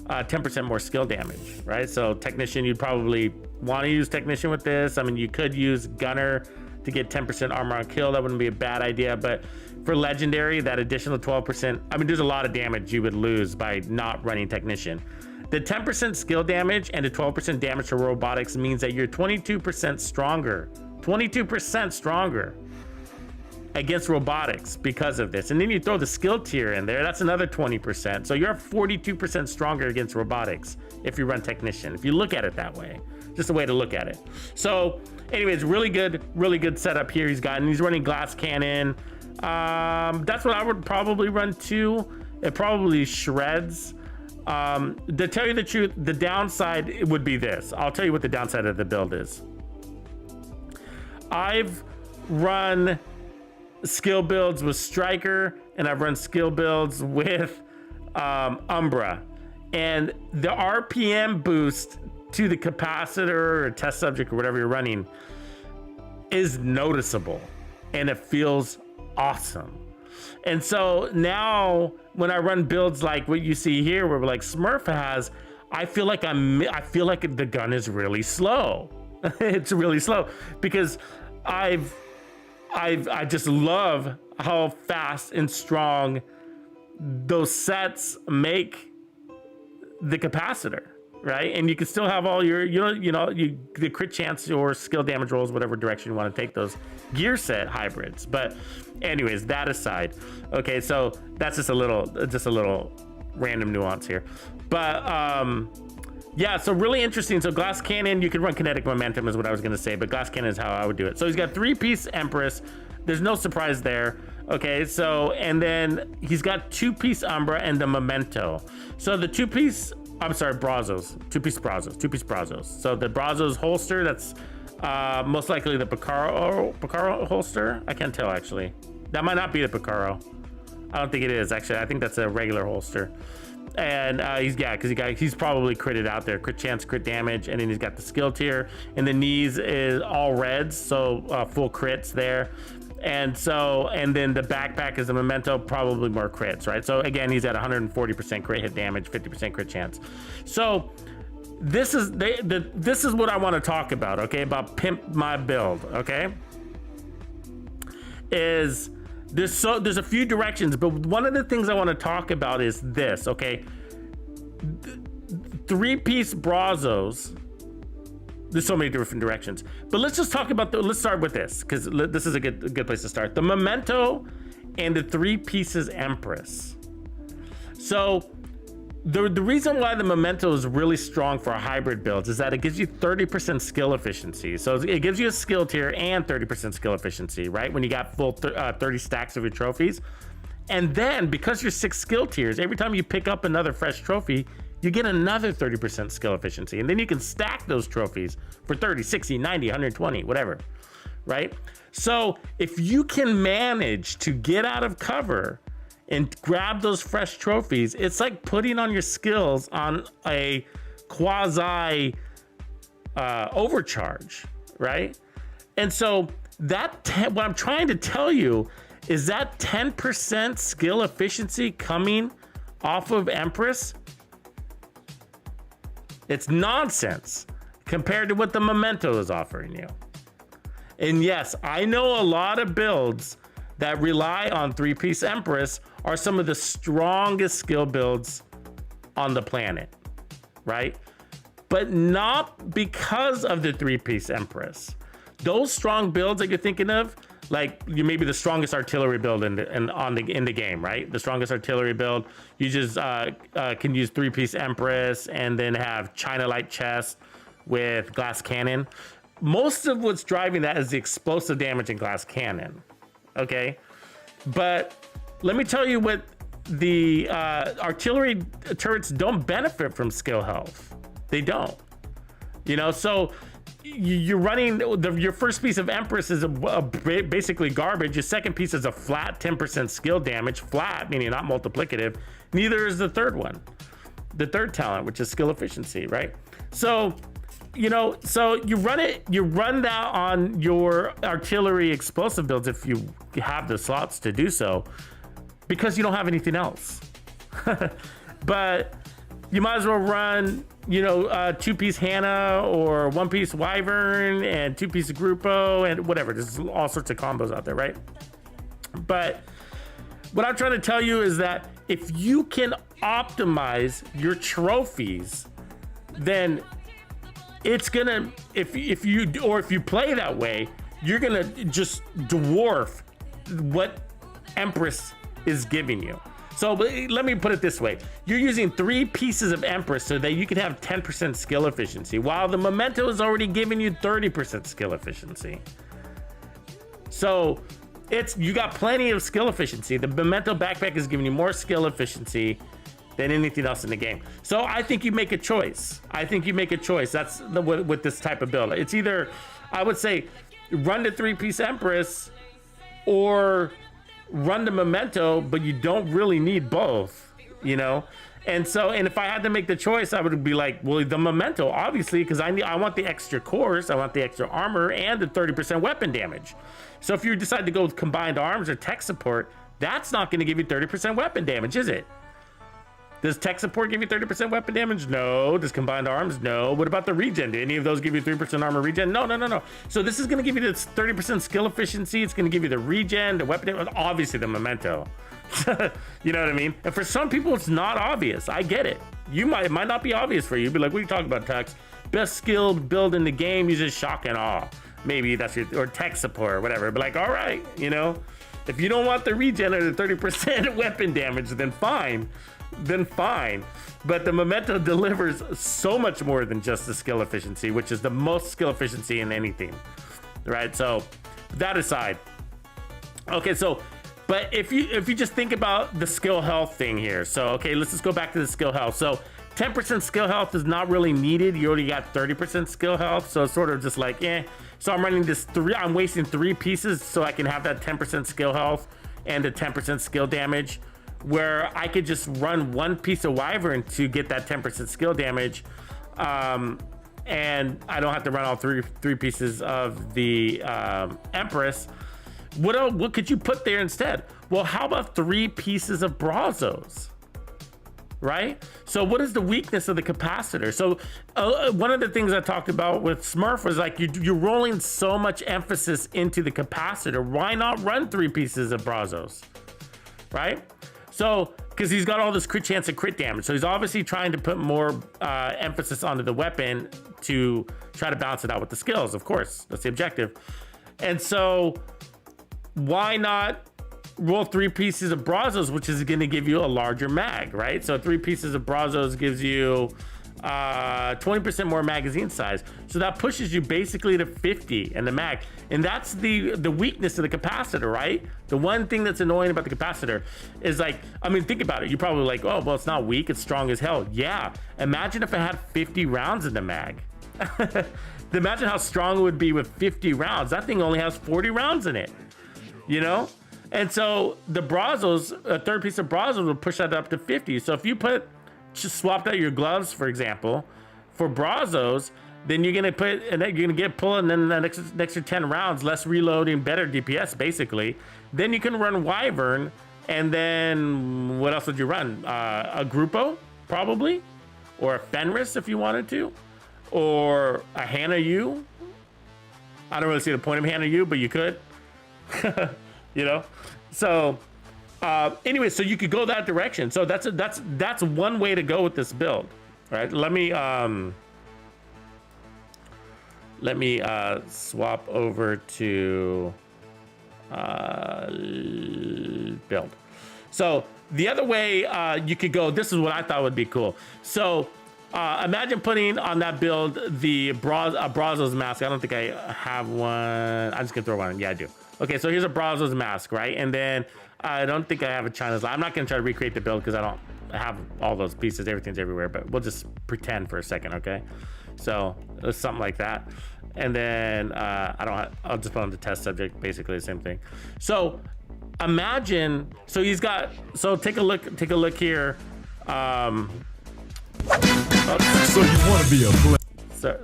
10% more skill damage, right? So Technician, you'd probably want to use Technician with this. I mean, you could use Gunner to get 10% armor on kill. That wouldn't be a bad idea, but for Legendary, that additional 12%, I mean, there's a lot of damage you would lose by not running Technician. The 10% skill damage and the 12% damage to robotics means that you're 22% stronger. 22% stronger against robotics because of this. And then you throw the skill tier in there, that's another 20%. So you're 42% stronger against robotics if you run Technician, if you look at it that way. Just a way to look at it. So anyways, really good setup here he's got. And he's running Glass Cannon. That's what I would probably run too. It probably shreds. To tell you the truth, the downside would be this. I'll tell you what the downside of the build is. I've run skill builds with Striker, and I've run skill builds with Umbra, and the RPM boost to the capacitor or test subject or whatever you're running is noticeable, and it feels awesome. And so now when I run builds like what you see here, where like Smurf has, I feel like the gun is really slow. It's really slow because I just love how fast and strong those sets make the capacitor, right? And you can still have all your, the crit chance or skill damage rolls, whatever direction you want to take those gear set hybrids. But anyways, that aside, okay, so that's just a little random nuance here. But yeah, so really interesting. So Glass Cannon, you can run kinetic momentum is what I was gonna say, but Glass Cannon is how I would do it. So he's got 3-piece Empress. There's no surprise there. Okay, so, and then he's got 2-piece Umbra and the Memento. So the 2-piece, I'm sorry, Brazos, 2-piece Brazos. So the Brazos holster, that's most likely the Picaro holster. I can't tell actually. That might not be the Picaro. I don't think it is actually. I think that's a regular holster. And he's probably critted out there, crit chance, crit damage, and then he's got the skill tier, and the knees is all reds, so full crits there. And so, and then the backpack is a Memento, probably more crits, right? So again, he's at 140% crit hit damage, 50% crit chance. So this is this is what I want to talk about, okay? About Pimp My Build, okay? There's a few directions, but one of the things I want to talk about is this, okay? 3-piece Brazos. There's so many different directions, but let's just talk about let's start with this, because this is a good place to start. The Memento and the 3 pieces Empress. So the reason why the Memento is really strong for hybrid builds is that it gives you 30% skill efficiency. So it gives you a skill tier and 30% skill efficiency, right? When you got full 30 stacks of your trophies. And then because you're 6 skill tiers, every time you pick up another fresh trophy, you get another 30% skill efficiency. And then you can stack those trophies for 30, 60, 90, 120, whatever, right? So if you can manage to get out of cover and grab those fresh trophies, it's like putting on your skills on a quasi overcharge, right? And so what I'm trying to tell you is that 10% skill efficiency coming off of Empress, it's nonsense compared to what the Memento is offering you. And yes, I know a lot of builds that rely on 3-piece Empress are some of the strongest skill builds on the planet, right? But not because of the 3-piece Empress. Those strong builds that you're thinking of, like you maybe the strongest artillery build in the game, right? The strongest artillery build, you just can use 3-piece Empress and then have China Light chest with glass cannon. Most of what's driving that is the explosive damage in glass cannon, okay? But let me tell you what the artillery turrets don't benefit from skill health. They don't, you know, so you're running your first piece of Empress is basically garbage. Your second piece is a flat 10% skill damage, flat meaning not multiplicative. Neither is the third one, the third talent, which is skill efficiency, right? So you know, so you run that on your artillery explosive builds if you have the slots to do so, because you don't have anything else. But you might as well run, you know, 2-piece Hannah or 1-piece Wyvern and 2-piece Grupo and whatever. There's all sorts of combos out there, right? But what I'm trying to tell you is that if you can optimize your trophies, then it's gonna, if you play that way, you're gonna just dwarf what Empress is giving you. So let me put it this way. You're using 3 pieces of Empress so that you can have 10% skill efficiency, while the Memento is already giving you 30% skill efficiency. So you got plenty of skill efficiency. The Memento backpack is giving you more skill efficiency than anything else in the game. So I think you make a choice. That's with this type of build. It's either, I would say, run the 3-piece Empress or run the Memento, but you don't really need both, you know? And if I had to make the choice, I would be like, well, the Memento, obviously, because I want the extra cores, I want the extra armor and the 30% weapon damage. So if you decide to go with combined arms or tech support, that's not going to give you 30% weapon damage, is it? Does tech support give you 30% weapon damage? No. Does combined arms? No. What about the regen? Do any of those give you 3% armor regen? No. So this is going to give you this 30% skill efficiency. It's going to give you the regen, the weapon damage, obviously the Memento. You know what I mean? And for some people, it's not obvious. I get it. It might not be obvious for you. Be like, what are you talking about, Tux? Best skilled build in the game uses shock and awe. Maybe that's or tech support or whatever. But like, all right, you know, if you don't want the regen or the 30% weapon damage, then fine. then fine. But the Memento delivers so much more than just the skill efficiency, which is the most skill efficiency in anything, right? So that aside, okay, so but if you just think about the skill health thing here, so okay, let's just go back to the skill health. So 10% skill health is not really needed. You already got 30% skill health, so it's sort of just like So I'm running this I'm wasting 3 pieces so I can have that 10% skill health and the 10% skill damage, where I could just run 1 piece of Wyvern to get that 10% skill damage, and I don't have to run all three pieces of the Empress. What could you put there instead? Well, how about 3 pieces of Brazos? Right? So what is the weakness of the capacitor? So one of the things I talked about with Smurf was like you're rolling so much emphasis into the capacitor. Why not run 3 pieces of Brazos? Right? So because he's got all this crit chance and crit damage, so he's obviously trying to put more emphasis onto the weapon to try to balance it out with the skills. Of course, that's the objective. And so why not roll 3 pieces of Brazos, which is going to give you a larger mag, right? So 3 pieces of Brazos gives you 20% more magazine size. So that pushes you basically to 50 in the mag. And that's the weakness of the capacitor, right? The one thing that's annoying about the capacitor is like, I mean, think about it. You're probably like, oh, well, it's not weak. It's strong as hell. Yeah. Imagine if it had 50 rounds in the mag. Imagine how strong it would be with 50 rounds. That thing only has 40 rounds in it, you know? And so the Brazos, a 3rd piece of Brazos will push that up to 50. So if you just swapped out your gloves, for example, for Brazos, then you're gonna get pulling in the next 10 rounds, less reloading, better DPS basically. Then you can run Wyvern, and then what else would you run? A Grupo probably, or a Fenris if you wanted to, or a Hannah U. I don't really see the point of Hannah U, but you could. You know, so anyway, so you could go that direction. So that's one way to go with this build, right? Let me swap over to build. So the other way you could go, this is what I thought would be cool. So imagine putting on that build the Brazos mask. I don't think I have one. I'm just gonna throw one in. Yeah, I do. Okay, so here's a Brazos mask, right? And then I don't think I have a China's Lie. I'm not gonna try to recreate the build because I don't have all those pieces. Everything's everywhere, but we'll just pretend for a second, okay? So it's something like that. And then I'll just put on the test subject, basically the same thing. So imagine, so take a look here. So you want to be a player.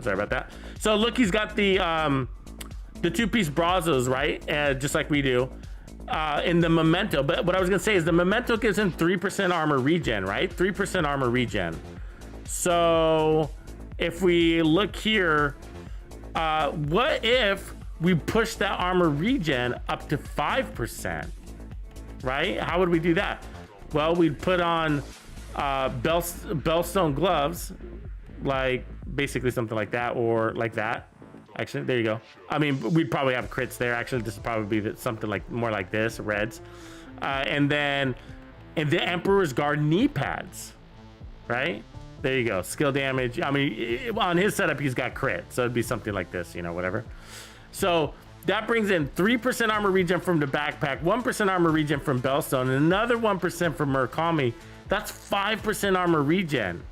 Sorry about that. So look, he's got the 2-piece Brazos, right? Just like we do in the Memento. But what I was gonna say is the Memento gives him 3% armor regen, right? 3% armor regen. So if we look here, what if we push that armor regen up to 5%, right? How would we do that? Well, we'd put on Bellstone gloves, like basically something like that, or like that. Actually, there you go. I mean, we'd probably have crits there. Actually, this would probably be something like more like this, reds. And the Emperor's Guard knee pads, right? There you go. Skill damage. I mean, on his setup, he's got crit. So it'd be something like this, you know, whatever. So that brings in 3% armor regen from the backpack, 1% armor regen from Bellstone, and another 1% from Murakami. That's 5% armor regen,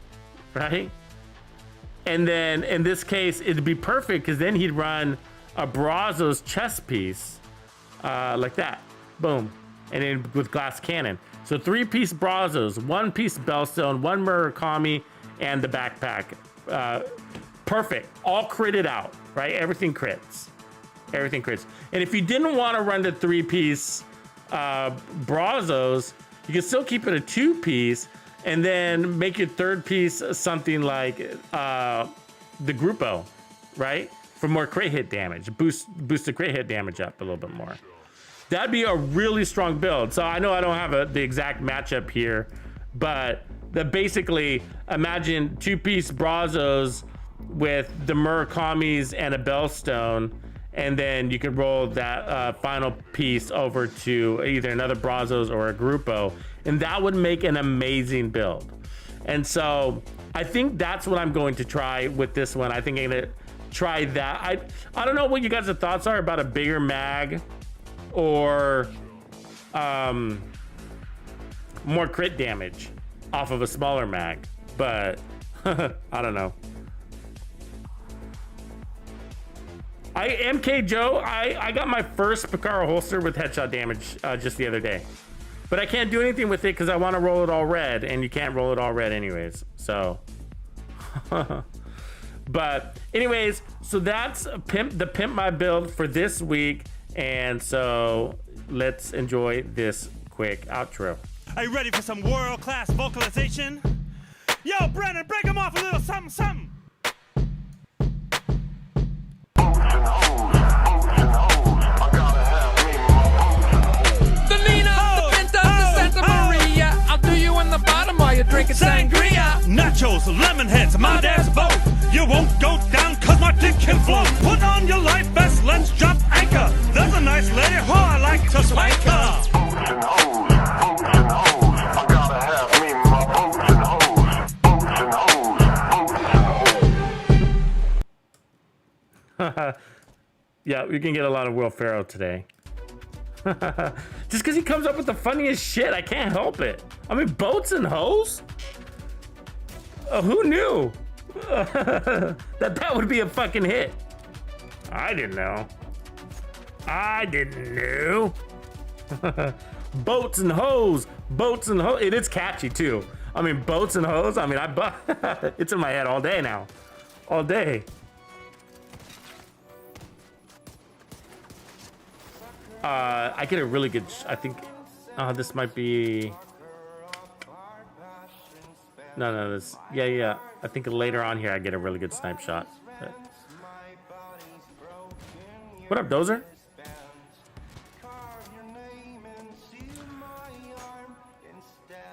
right? And then in this case, it'd be perfect because then he'd run a Brazos chest piece like that. Boom. And then with glass cannon. So 3-piece Brazos, 1-piece Bellstone, 1 Murakami, and the backpack. Perfect. All critted out, right? Everything crits. Everything crits. And if you didn't want to run the 3-piece Brazos, you can still keep it a 2-piece and then make your 3rd piece something like the Grupo, right? For more crit hit damage. Boost the crit hit damage up a little bit more. That'd be a really strong build. So I know I don't have the exact matchup here, but basically imagine 2-piece Brazos with the Murakamis and a Bellstone, and then you could roll that final piece over to either another Brazos or a Grupo, and that would make an amazing build. And so I think that's what I'm going to try with this one. I think I'm gonna try that. I don't know what you guys' thoughts are about a bigger mag or more crit damage off of a smaller mag, but I don't know. MK Joe, I got my first Picaro holster with headshot damage just the other day, but I can't do anything with it because I want to roll it all red, and you can't roll it all red anyways. So, but anyways, so that's the Pimp My Build for this week, and so let's enjoy this quick outro. Are you ready for some world-class vocalization? Yo, Brennan, break them off a little something, something. The Nina, the Pinta, the Santa Maria. I'll do you on the bottom while you're drinking sangria. Nachos, lemon heads, my dad's boat. You won't go down cause my dick can float. Put on your life vest, let's jump anchor. There's a nice lady who I like to swank her. Yeah, we can get a lot of Will Ferrell today. Just because he comes up with the funniest shit, I can't help it. I mean, boats and hoes? Who knew that would be a fucking hit? I didn't know. Boats and hoes, boats and hoes. It is catchy too. I mean, boats and hoes. I mean, it's in my head all day now, all day. I get a really good. I think this might be. No, this. Yeah. I think later on here I get a really good snipe shot. But... What up, Dozer?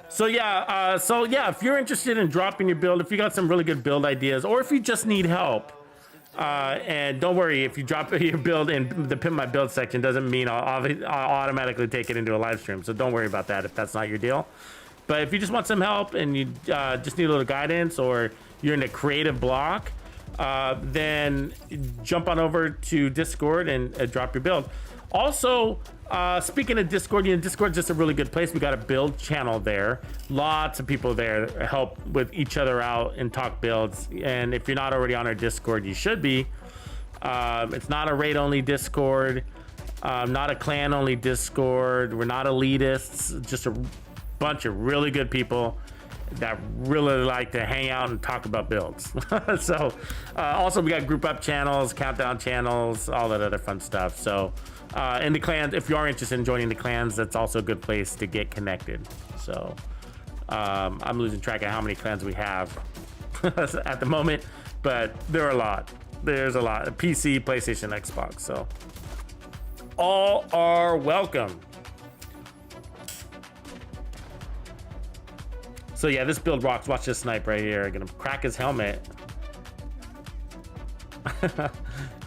So yeah, if you're interested in dropping your build, if you got some really good build ideas, or if you just need help, and don't worry, if you drop your build in the Pimp My Build section, doesn't mean I'll automatically take it into a live stream. So don't worry about that if that's not your deal. But if you just want some help and you just need a little guidance, or you're in a creative block, then jump on over to Discord and drop your build. Also, speaking of Discord, Discord's just a really good place. We got a build channel there. Lots of people there help with each other out and talk builds. And if you're not already on our Discord, you should be. It's not a raid-only Discord, not a clan-only Discord. We're not elitists, just a bunch of really good people that really like to hang out and talk about builds. So also we got group up channels, countdown channels, all that other fun stuff. So and the clans, if you are interested in joining the clans, that's also a good place to get connected. So I'm losing track of how many clans we have at the moment, but there are a lot. There's a lot. PC, PlayStation, Xbox. So all are welcome. So yeah, this build rocks. Watch this snipe right here. Gonna crack his helmet.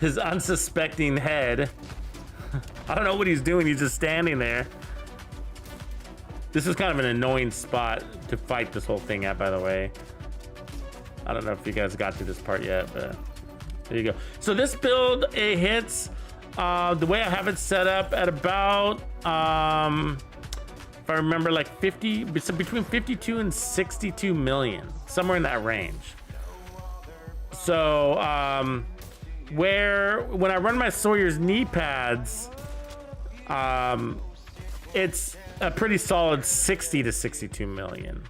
His unsuspecting head. I don't know what he's doing. He's just standing there. This is kind of an annoying spot to fight this whole thing at, by the way. I don't know if you guys got to this part yet, but there you go. So this build, it hits the way I have it set up at about if I remember, like 50, between 52 and 62 million, somewhere in that range. So when I run my Sawyer's knee pads, it's a pretty solid 60 to 62 million.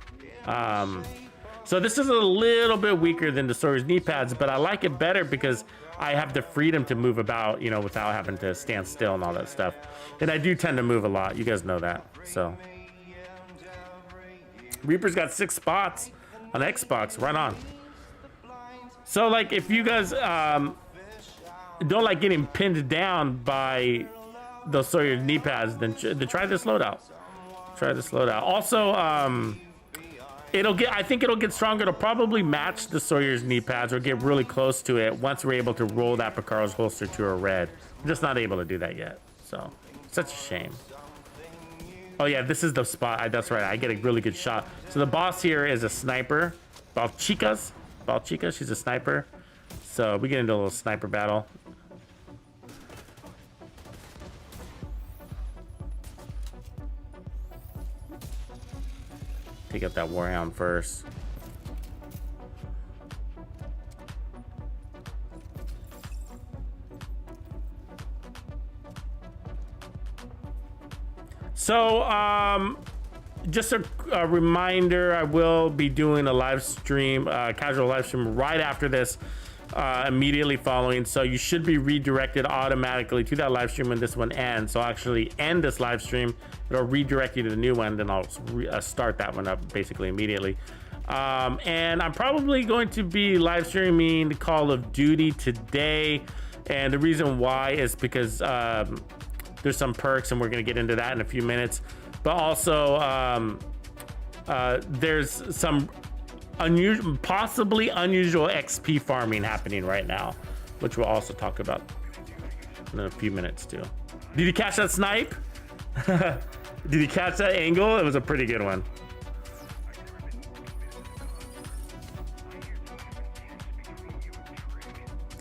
So this is a little bit weaker than the Sawyer's knee pads, but I like it better because I have the freedom to move about, without having to stand still and all that stuff. And I do tend to move a lot. You guys know that. So Reaper's got 6 spots on Xbox. Right on. So like, if you guys don't like getting pinned down by those Sawyer's knee pads, then try this loadout. Try this loadout. Also, I think it'll get stronger. It'll probably match the Sawyer's knee pads or get really close to it once we're able to roll that Picaro's holster to a red. I'm just not able to do that yet. So, such a shame. Oh yeah, this is the spot. That's right. I get a really good shot. So the boss here is a sniper. Balchikas, she's a sniper. So we get into a little sniper battle. Take out that warhound first. So, just a reminder, I will be doing a live stream, casual live stream right after this, immediately following. So you should be redirected automatically to that live stream when this one ends. So I'll actually end this live stream. It'll redirect you to the new one. Then I'll start that one up basically immediately. And I'm probably going to be live streaming Call of Duty today. And the reason why is because there's some perks, and we're going to get into that in a few minutes. But also, there's some possibly unusual XP farming happening right now, which we'll also talk about in a few minutes too. Did you catch that snipe? Did you catch that angle? It was a pretty good one.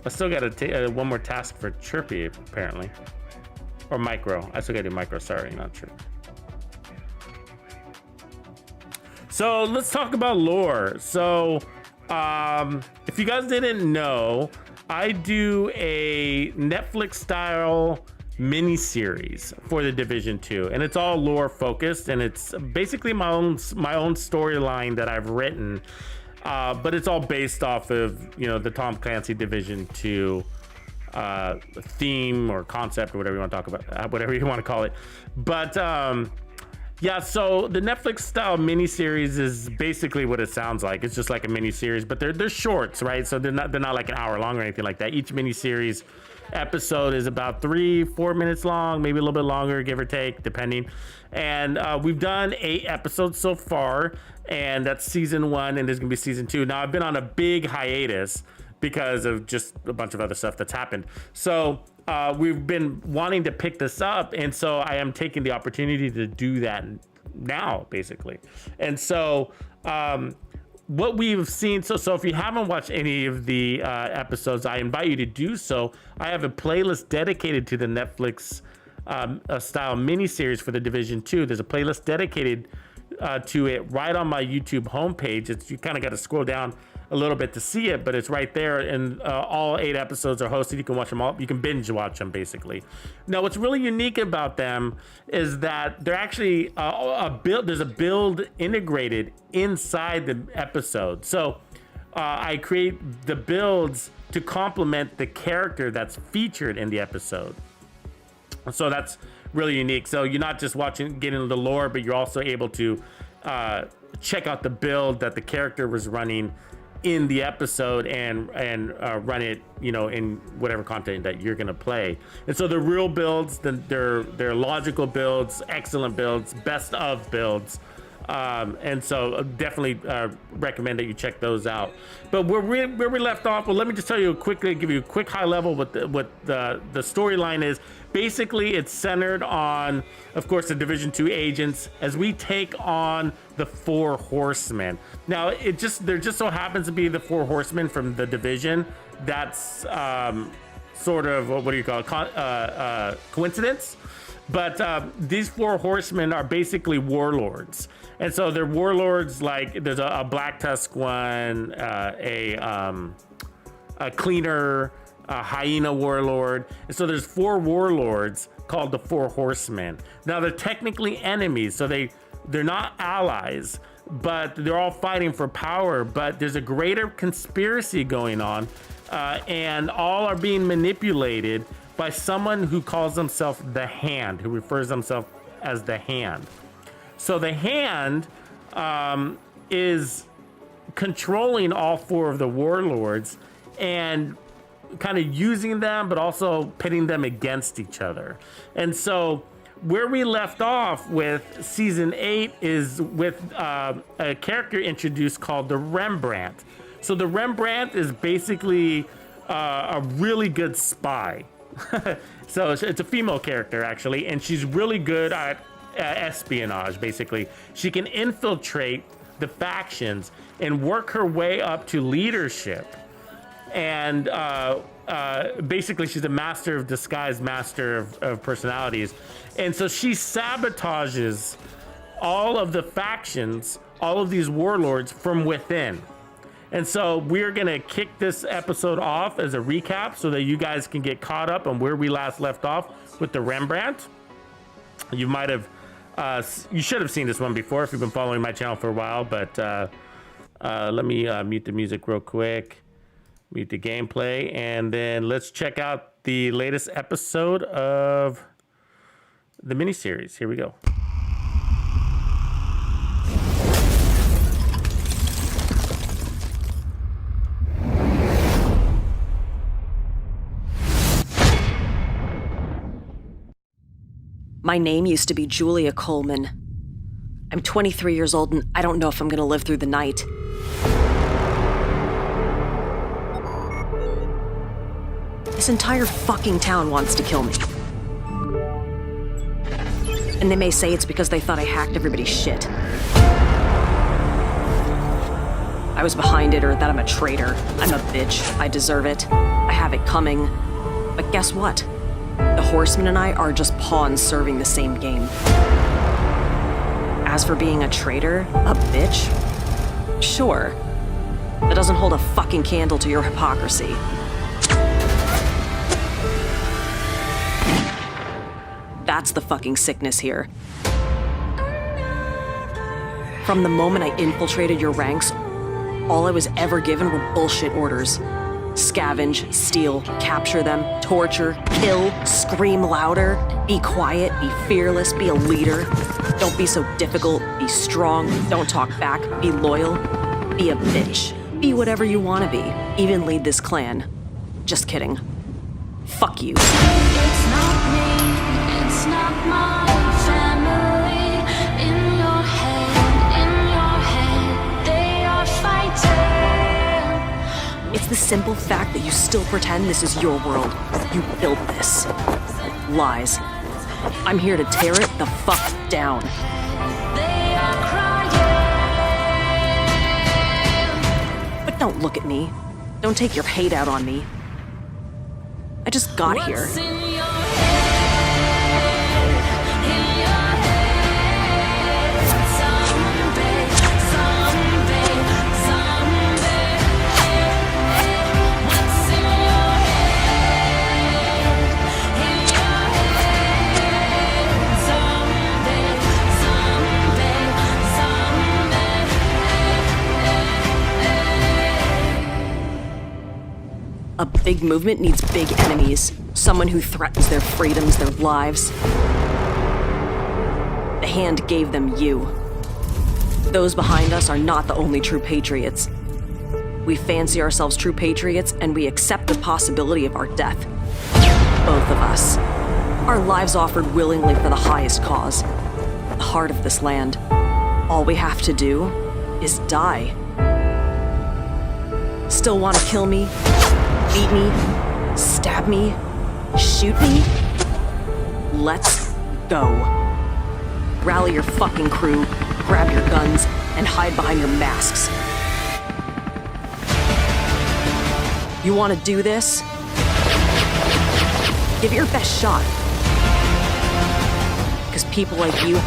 I still got to take one more task for Chirpy, apparently. Or Micro. I still got to do Micro, sorry, not Chirpy. So let's talk about lore. So if you guys didn't know, I do a Netflix style miniseries for the Division 2, and it's all lore focused, and it's basically my own storyline that I've written, but it's all based off of, you know, the Tom Clancy Division 2 theme or concept or whatever you want to talk about, whatever you want to call it. But yeah, so the Netflix style miniseries is basically what it sounds like. It's just like a miniseries, but they're shorts, right? So they're not like an hour long or anything like that. Each miniseries episode is about 3-4 minutes long, maybe a little bit longer, give or take, depending. And we've done 8 episodes so far, and that's season 1, and there's gonna be season 2. Now I've been on a big hiatus because of just a bunch of other stuff that's happened. So we've been wanting to pick this up, and so I am taking the opportunity to do that now, basically. And so what we've seen, so if you haven't watched any of the episodes, I invite you to do so. I have a playlist dedicated to the Netflix style miniseries for the Division 2. There's a playlist dedicated to it right on my YouTube homepage. You kind of got to scroll down a little bit to see it, but it's right there, and all 8 episodes are hosted. You can watch them all. You can binge watch them, basically. Now, what's really unique about them is that they're actually there's a build integrated inside the episode. So I create the builds to complement the character that's featured in the episode. So that's really unique. So you're not just getting the lore, but you're also able to check out the build that the character was running in the episode and run it, you know, in whatever content that you're gonna play. And so the real builds, they're logical builds, excellent builds, best of builds. And so definitely recommend that you check those out. But where we left off, well, let me just tell you quickly, give you a quick high level what the storyline is. Basically, it's centered on, of course, the Division 2 agents as we take on the 4 horsemen. Now, there just so happens to be the 4 horsemen from the Division. That's sort of, what do you call it, coincidence? But these 4 horsemen are basically warlords. And so they're warlords, like there's a Black Tusk one, a cleaner, a hyena warlord. And so there's 4 warlords called the 4 horsemen. Now they're technically enemies, so they're not allies, but they're all fighting for power. But there's a greater conspiracy going on, and all are being manipulated by someone who calls himself the Hand, who refers himself as the Hand. So the Hand is controlling all 4 of the warlords and kind of using them, but also pitting them against each other. And so where we left off with season 8 is with a character introduced called the Rembrandt. So the Rembrandt is basically a really good spy. So it's a female character, actually, and she's really good at espionage, basically. She can infiltrate the factions and work her way up to leadership. And basically, she's a master of disguise, master of personalities. And so she sabotages all of the factions, all of these warlords from within. And so we're gonna kick this episode off as a recap so that you guys can get caught up on where we last left off with the Rembrandt. You might have, you should have seen this one before if you've been following my channel for a while, but let me mute the music real quick, mute the gameplay, and then let's check out the latest episode of the miniseries. Here we go. My name used to be Julia Coleman. I'm 23 years old and I don't know if I'm gonna live through the night. This entire fucking town wants to kill me. And they may say it's because they thought I hacked everybody's shit. I was behind it, or that I'm a traitor. I'm a bitch. I deserve it. I have it coming. But guess what? The Horsemen and I are just pawns serving the same game. As for being a traitor, a bitch, sure. That doesn't hold a fucking candle to your hypocrisy. That's the fucking sickness here. From the moment I infiltrated your ranks, all I was ever given were bullshit orders. Scavenge, steal, capture them, torture, kill, scream louder, be quiet, be fearless, be a leader. Don't be so difficult, be strong, don't talk back, be loyal, be a bitch. Be whatever you want to be, even lead this clan. Just kidding. Fuck you. It's not me, it's not my family. In your head, they are fighting. It's the simple fact that you still pretend this is your world. You built this. Lies. I'm here to tear it the fuck down. They are crying. But don't look at me. Don't take your hate out on me. I just got here. What's in your head? In your head. Someday, someday, someday. What's in your head? In your head. Someday, someday, someday. A big movement needs big enemies. Someone who threatens their freedoms, their lives. The Hand gave them you. Those behind us are not the only true patriots. We fancy ourselves true patriots, and we accept the possibility of our death. Both of us. Our lives offered willingly for the highest cause. The heart of this land. All we have to do is die. Still want to kill me? Beat me? Stab me? Shoot me? Let's go. Rally your fucking crew, grab your guns, and hide behind your masks. You want to do this? Give it your best shot. Because people like you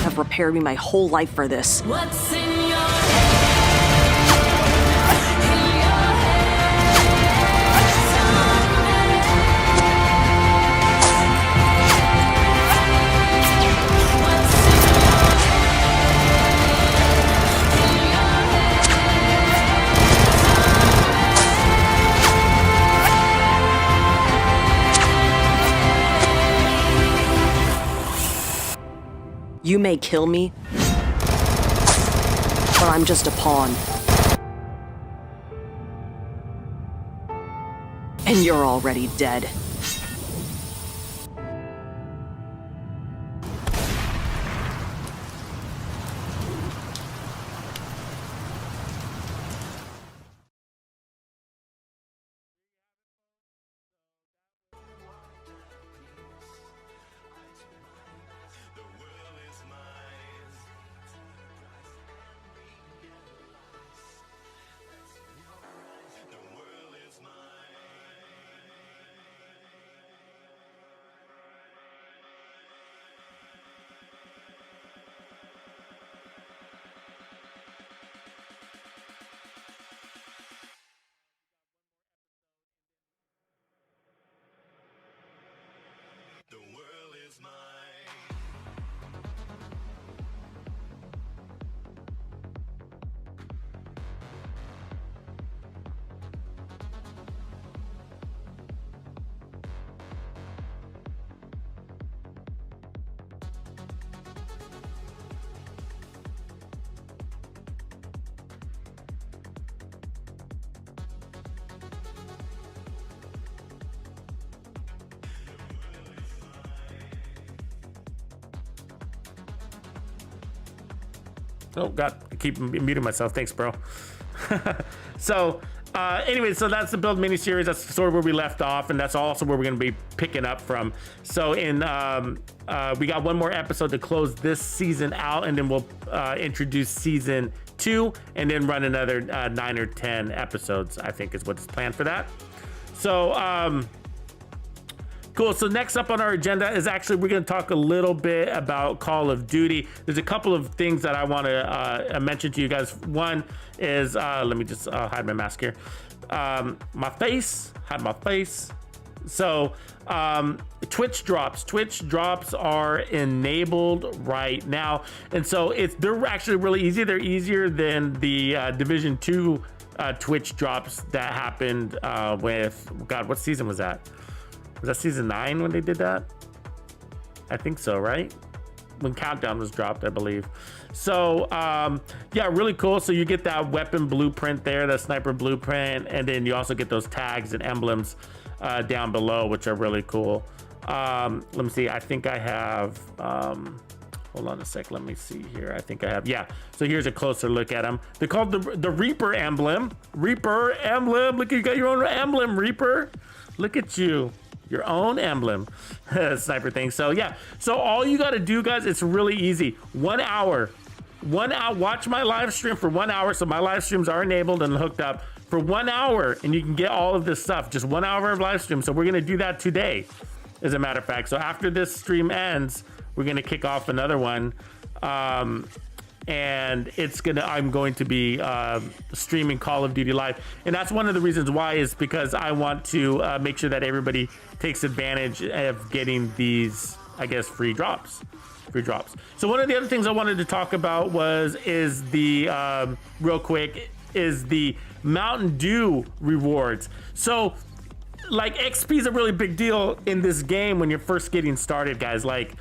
have prepared me my whole life for this. What's in your head? You may kill me, but I'm just a pawn. And you're already dead. Oh God, I keep muting myself. Thanks, bro. So anyway, so that's the Build miniseries. That's sort of where we left off, and that's also where we're going to be picking up from. So in we got one more episode to close this season out, and then we'll introduce season 2, and then run another 9 or 10 episodes, I think is what's planned for that. So cool. So next up on our agenda is actually we're going to talk a little bit about Call of Duty. There's a couple of things that I want to mention to you guys. One is let me just hide my mask here. My face, hide my face. So Twitch drops are enabled right now, and so they're actually really easy. They're easier than the Division 2 Twitch drops that happened with God. What season was that? Was that season 9 when they did that? I think so, right? When Countdown was dropped, I believe. So yeah, really cool. So you get that weapon blueprint there, that sniper blueprint, and then you also get those tags and emblems down below, which are really cool. Let me see. I think I have hold on a sec, let me see here. I think I have, yeah. So here's a closer look at them. They're called the Reaper emblem. Reaper emblem. Look, you got your own emblem, Reaper. Look at you. Your own emblem. Sniper thing. So yeah, so all you got to do, guys, it's really easy. 1 hour, watch my live stream for 1 hour. So my live streams are enabled and hooked up for 1 hour, and you can get all of this stuff. Just 1 hour of live stream. So we're gonna do that today, as a matter of fact. So after this stream ends, we're gonna kick off another one, and I'm going to be streaming Call of Duty Live, and that's one of the reasons why, is because I want to make sure that everybody takes advantage of getting these, I guess, free drops. So one of the other things I wanted to talk about is the real quick is the Mountain Dew rewards. So like XP is a really big deal in this game when you're first getting started, guys. Like,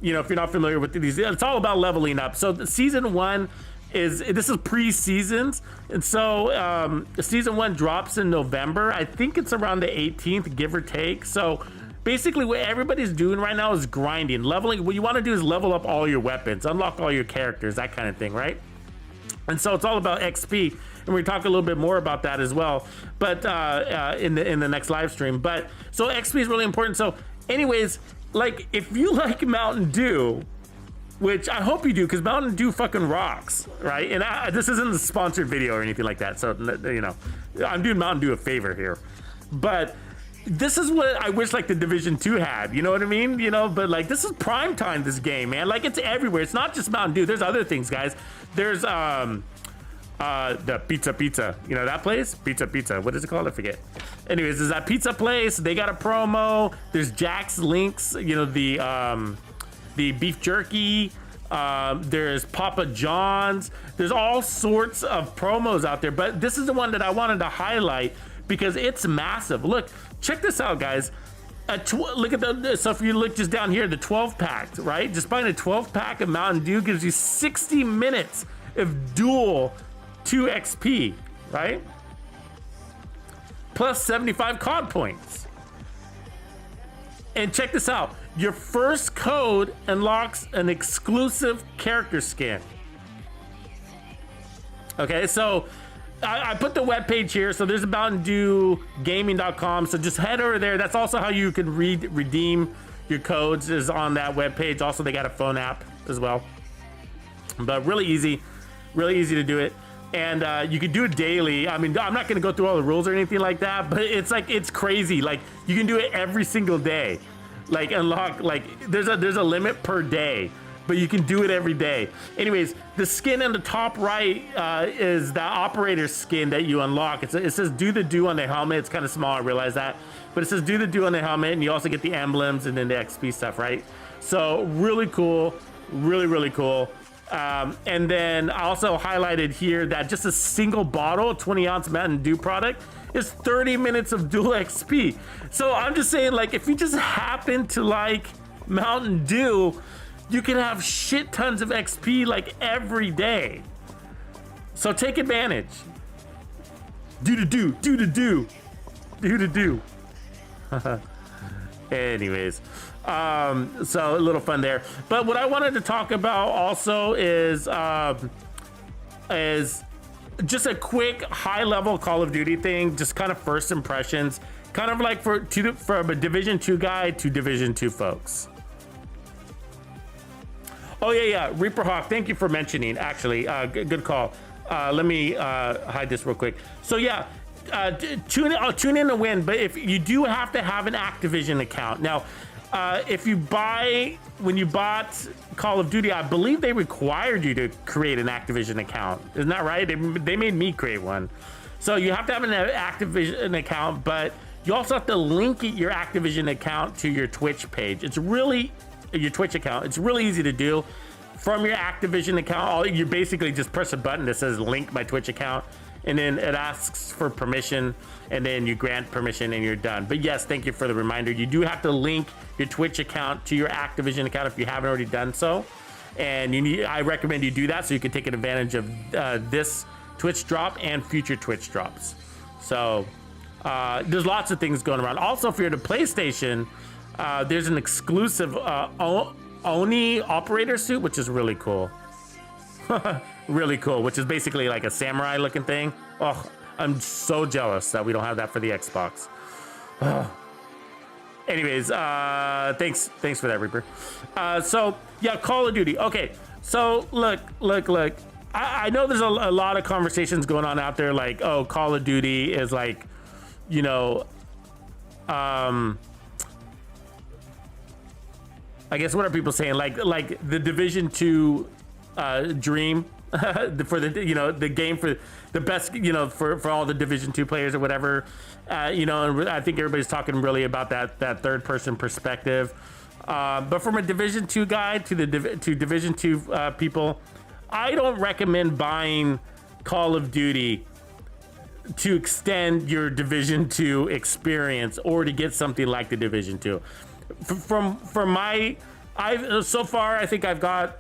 you know, if you're not familiar with these, it's all about leveling up. So the season 1 this is pre-seasons, and so season 1 drops in November. I think it's around the 18th, give or take. So basically what everybody's doing right now is grinding, leveling. What you want to do is level up all your weapons, unlock all your characters, that kind of thing, right? And so it's all about XP, and we talk a little bit more about that as well, but in the next live stream. But so XP is really important. So anyways, like, if you like Mountain Dew, which I hope you do, because Mountain Dew fucking rocks, right? And this isn't a sponsored video or anything like that, so, you know, I'm doing Mountain Dew a favor here. But this is what I wish, like, the Division 2 had, you know what I mean? You know, but, like, this is prime time, this game, man. Like, it's everywhere. It's not just Mountain Dew. There's other things, guys. There's, the pizza, you know that place? Pizza, what is it called? I forget. Anyways, there's that pizza place. They got a promo. There's Jack's Links, you know, the beef jerky. There's Papa John's. There's all sorts of promos out there, but this is the one that I wanted to highlight because it's massive. Look, check this out, guys. Look at so if you look just down here, the 12 pack, right? Just buying a 12 pack of Mountain Dew gives you 60 minutes of dual 2 XP, right? Plus 75 COD points. And check this out. Your first code unlocks an exclusive character skin. Okay, so I put the webpage here. So there's MountainDewGaming.com. So just head over there. That's also how you can redeem your codes, is on that webpage. Also, they got a phone app as well. But really easy to do it. And you can do it daily. I mean, I'm not going to go through all the rules or anything like that, but it's crazy. Like, you can do it every single day. Like, unlock, like, there's a limit per day, but you can do it every day. Anyways, the skin in the top right is the operator skin that you unlock. It says do the do on the helmet. It's kind of small, I realize that, but it says do the do on the helmet, and you also get the emblems and then the XP stuff, right? So really cool, really cool. And then I also highlighted here that just a single bottle, 20-ounce Mountain Dew product, is 30 minutes of dual XP. So I'm just saying, like, if you just happen to like Mountain Dew, you can have shit tons of XP like every day. So take advantage. Do the do. Anyways, so a little fun there. But what I wanted to talk about also is is just a quick high-level Call of Duty thing, just kind of first impressions, kind of like from a Division 2 guy to Division 2 folks. Oh yeah, Reaper Hawk, thank you for mentioning, actually, good call. Let me hide this real quick. So yeah, tune in to win, but if you do have to have an Activision account. Now, when you bought Call of Duty, I believe they required you to create an Activision account. Isn't that right? They made me create one. So you have to have an Activision account, but you also have to link your Activision account to your Twitch page. Your Twitch account. It's really easy to do. From your Activision account, you basically just press a button that says link my Twitch account, and then it asks for permission, and then you grant permission and you're done. But yes, thank you for the reminder. You do have to link your Twitch account to your Activision account if you haven't already done so. And I recommend you do that so you can take advantage of this Twitch drop and future Twitch drops. So there's lots of things going around. Also, if you're at a PlayStation, there's an exclusive Oni operator suit, which is really cool. Really cool, which is basically like a samurai looking thing. Oh, I'm so jealous that we don't have that for the Xbox. Anyways, thanks for that, Reaper. So yeah, Call of Duty. Okay, so look. I know there's a lot of conversations going on out there, like, oh, Call of Duty is like, you know, I guess what are people saying? Like the Division 2 dream for the game for the best, for all the Division 2 players or whatever, and I think everybody's talking really about that third person perspective. But from a Division 2 guy to Division 2 people, I don't recommend buying Call of Duty to extend your Division 2 experience or to get something like the Division 2. So far, I think I've got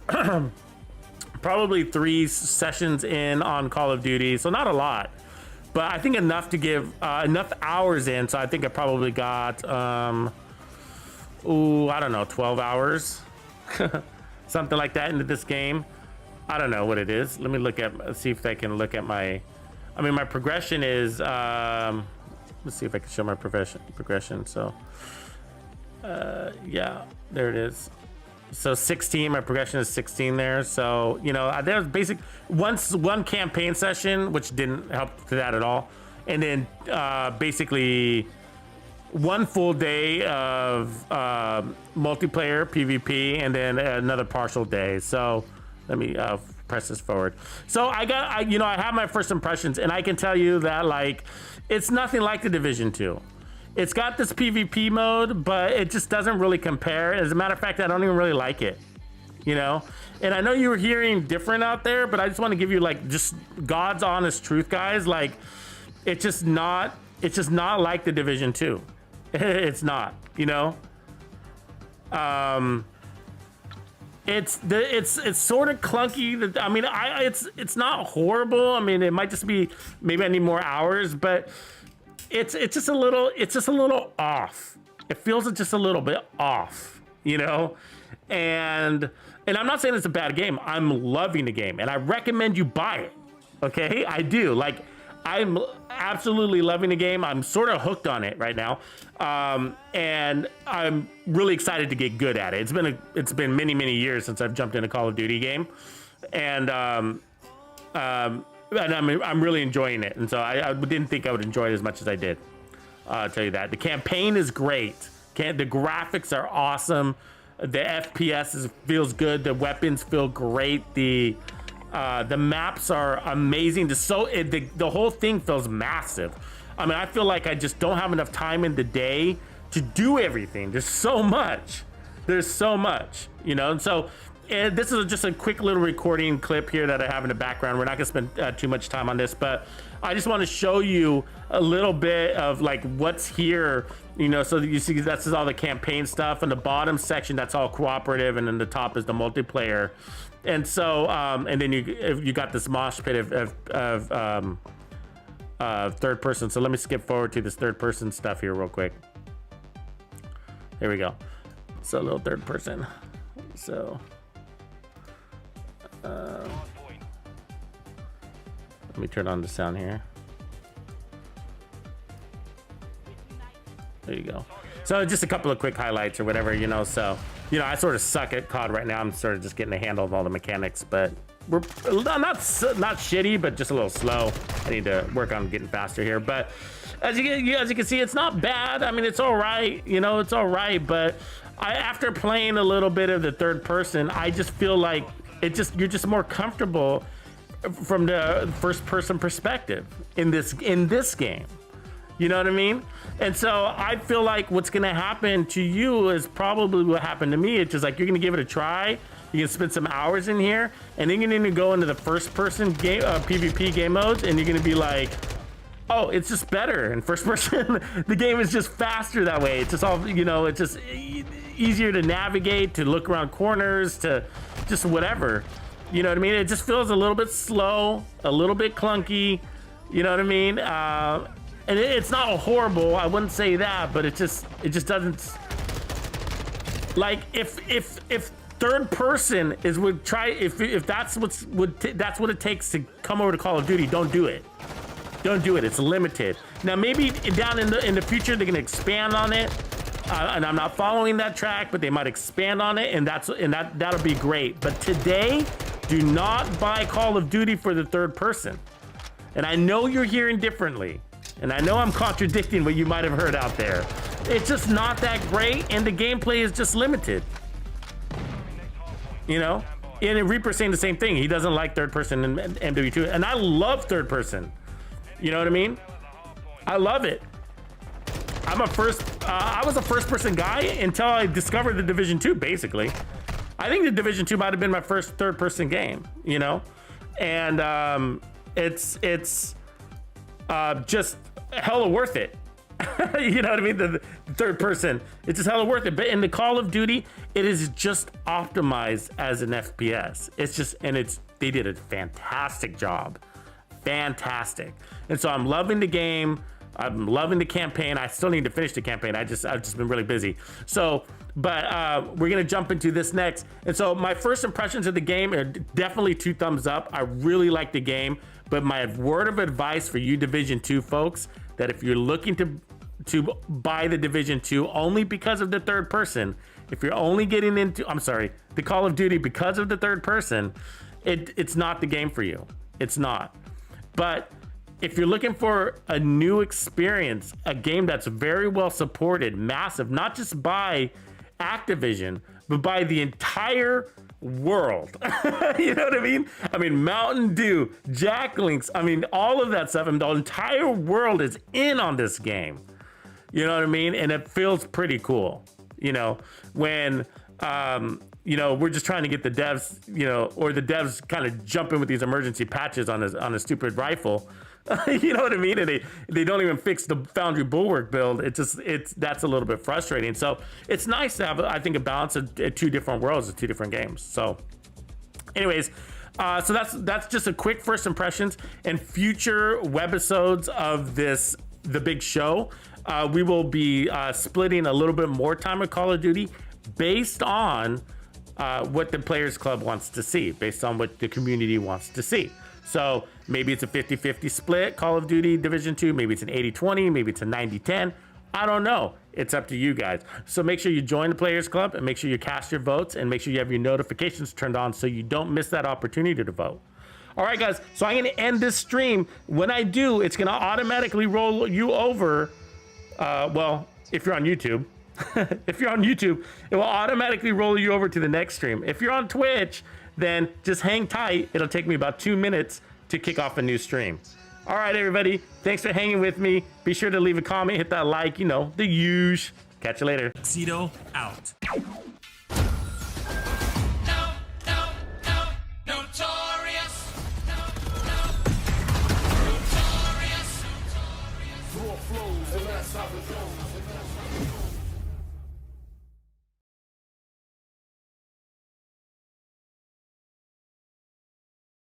probably 3 sessions in on Call of Duty, so not a lot, but I think enough to give enough hours in. So I think I probably got I don't know, 12 hours, something like that into this game. I don't know what it is. Let me see if I can look at my progression is let's see if I can show my progression. So yeah, there it is. So 16, my progression is 16 there. So, there's one campaign session, which didn't help to that at all. And then basically one full day of multiplayer PvP, and then another partial day. So let me press this forward. So I have my first impressions, and I can tell you that, like, it's nothing like the Division 2. It's got this PvP mode, but it just doesn't really compare. As a matter of fact, I don't even really like it, And I know you were hearing different out there, but I just want to give you, like, just God's honest truth, guys. Like, it's just not like the Division 2. It's not, It's sort of clunky. I mean, it's not horrible. I mean, it might just be, maybe I need more hours, but it's just a little off. It feels just a little bit off, and I'm not saying it's a bad game. I'm loving the game, and I recommend you buy it. Okay, I do. Like, I'm absolutely loving the game. I'm sort of hooked on it right now, and I'm really excited to get good at it. It's been many years since I've jumped in a Call of Duty game, and I'm really enjoying it. And so I didn't think I would enjoy it as much as I did. I'll tell you that. The campaign is great. The graphics are awesome. The FPS feels good. The weapons feel great. The maps are amazing. The whole thing feels massive. I mean, I feel like I just don't have enough time in the day to do everything. There's so much, and so this is just a quick little recording clip here that I have in the background. We're not gonna spend too much time on this, but I just want to show you a little bit of, like, what's here, so that you see that's all the campaign stuff. In the bottom section, that's all cooperative, and then the top is the multiplayer. And so, and then you got this mosh pit of third person. So let me skip forward to this third person stuff here real quick. There we go. So a little third person. So, Let me turn on the sound here. There you go. So just a couple of quick highlights or whatever, you know. So, you know, I sort of suck at COD right now. I'm sort of just getting a handle of all the mechanics, but we're not shitty, but just a little slow. I need to work on getting faster here. But as you can see, it's not bad. I mean, it's all right. You know, it's all right. But after playing a little bit of the third person, I just feel like you're just more comfortable from the first person perspective in this game. You know what I mean? And so I feel like what's gonna happen to you is probably what happened to me. It's just like you're gonna give it a try. You can spend some hours in here, and then you're gonna go into the first person game PvP game modes, and you're gonna be like, oh, it's just better in first person. The game is just faster that way. It's just all, you know, it's just easier to navigate, to look around corners, to just whatever. You know what I mean? It just feels a little bit slow, a little bit clunky. You know what I mean? And it's not horrible. I wouldn't say that, but it just doesn't. Like if third person is if that's that's what it takes to come over to Call of Duty, don't do it. Don't do it. It's limited. Now maybe down in the future they're gonna expand on it. And I'm not following that track, but they might expand on it, and that'll be great. But today, do not buy Call of Duty for the third person. And I know you're hearing differently, and I know I'm contradicting what you might have heard out there. It's just not that great, and the gameplay is just limited. You know, and Reaper's saying the same thing. He doesn't like third person in MW2, and I love third person. You know what I mean? I love it. I was a first person guy until I discovered the Division 2, basically. I think the Division 2 might have been my first third person game, you know? And it's just hella worth it. You know what I mean? The third person, it's just hella worth it. But in the Call of Duty, it is just optimized as an FPS. It's just, and they did a fantastic job. Fantastic. And so I'm loving the game. I'm loving the campaign. I still need to finish the campaign. I've just been really busy. So, but we're gonna jump into this next. And so my first impressions of the game are definitely 2 thumbs up. I really like the game, but my word of advice for you Division 2 folks, that if you're looking to buy the Division 2 only because of the third person, if you're only getting into, the Call of Duty because of the third person, it's not the game for you. It's not. But if you're looking for a new experience, a game that's very well supported, massive, not just by Activision, but by the entire world. You know what I mean? I mean, Mountain Dew, Jack Links, I mean, all of that stuff, and the entire world is in on this game. You know what I mean? And it feels pretty cool, you know, when, you know, we're just trying to get the devs, you know, or the devs kind of jump in with these emergency patches on a stupid rifle. You know what I mean? And they don't even fix the Foundry Bulwark build. That's a little bit frustrating. So it's nice to have, I think, a balance of 2 different worlds, of 2 different games. So anyways, so that's just a quick first impressions. And future webisodes of the big show, we will be splitting a little bit more time with Call of Duty based on what the Players Club wants to see, based on what the community wants to see. So maybe it's a 50-50 split, Call of Duty Division 2, maybe it's an 80-20, maybe it's a 90-10. I don't know. It's up to you guys. So make sure you join the Players Club, and make sure you cast your votes, and make sure you have your notifications turned on so you don't miss that opportunity to vote. All right, guys, so I'm gonna end this stream. When I do, it's gonna automatically roll you over. Well, if you're on YouTube, if you're on YouTube, it will automatically roll you over to the next stream. If you're on Twitch, then just hang tight. It'll take me about 2 minutes to kick off a new stream. All right, everybody. Thanks for hanging with me. Be sure to leave a comment, hit that like, you know, the usual. Catch you later. Tuxedo out.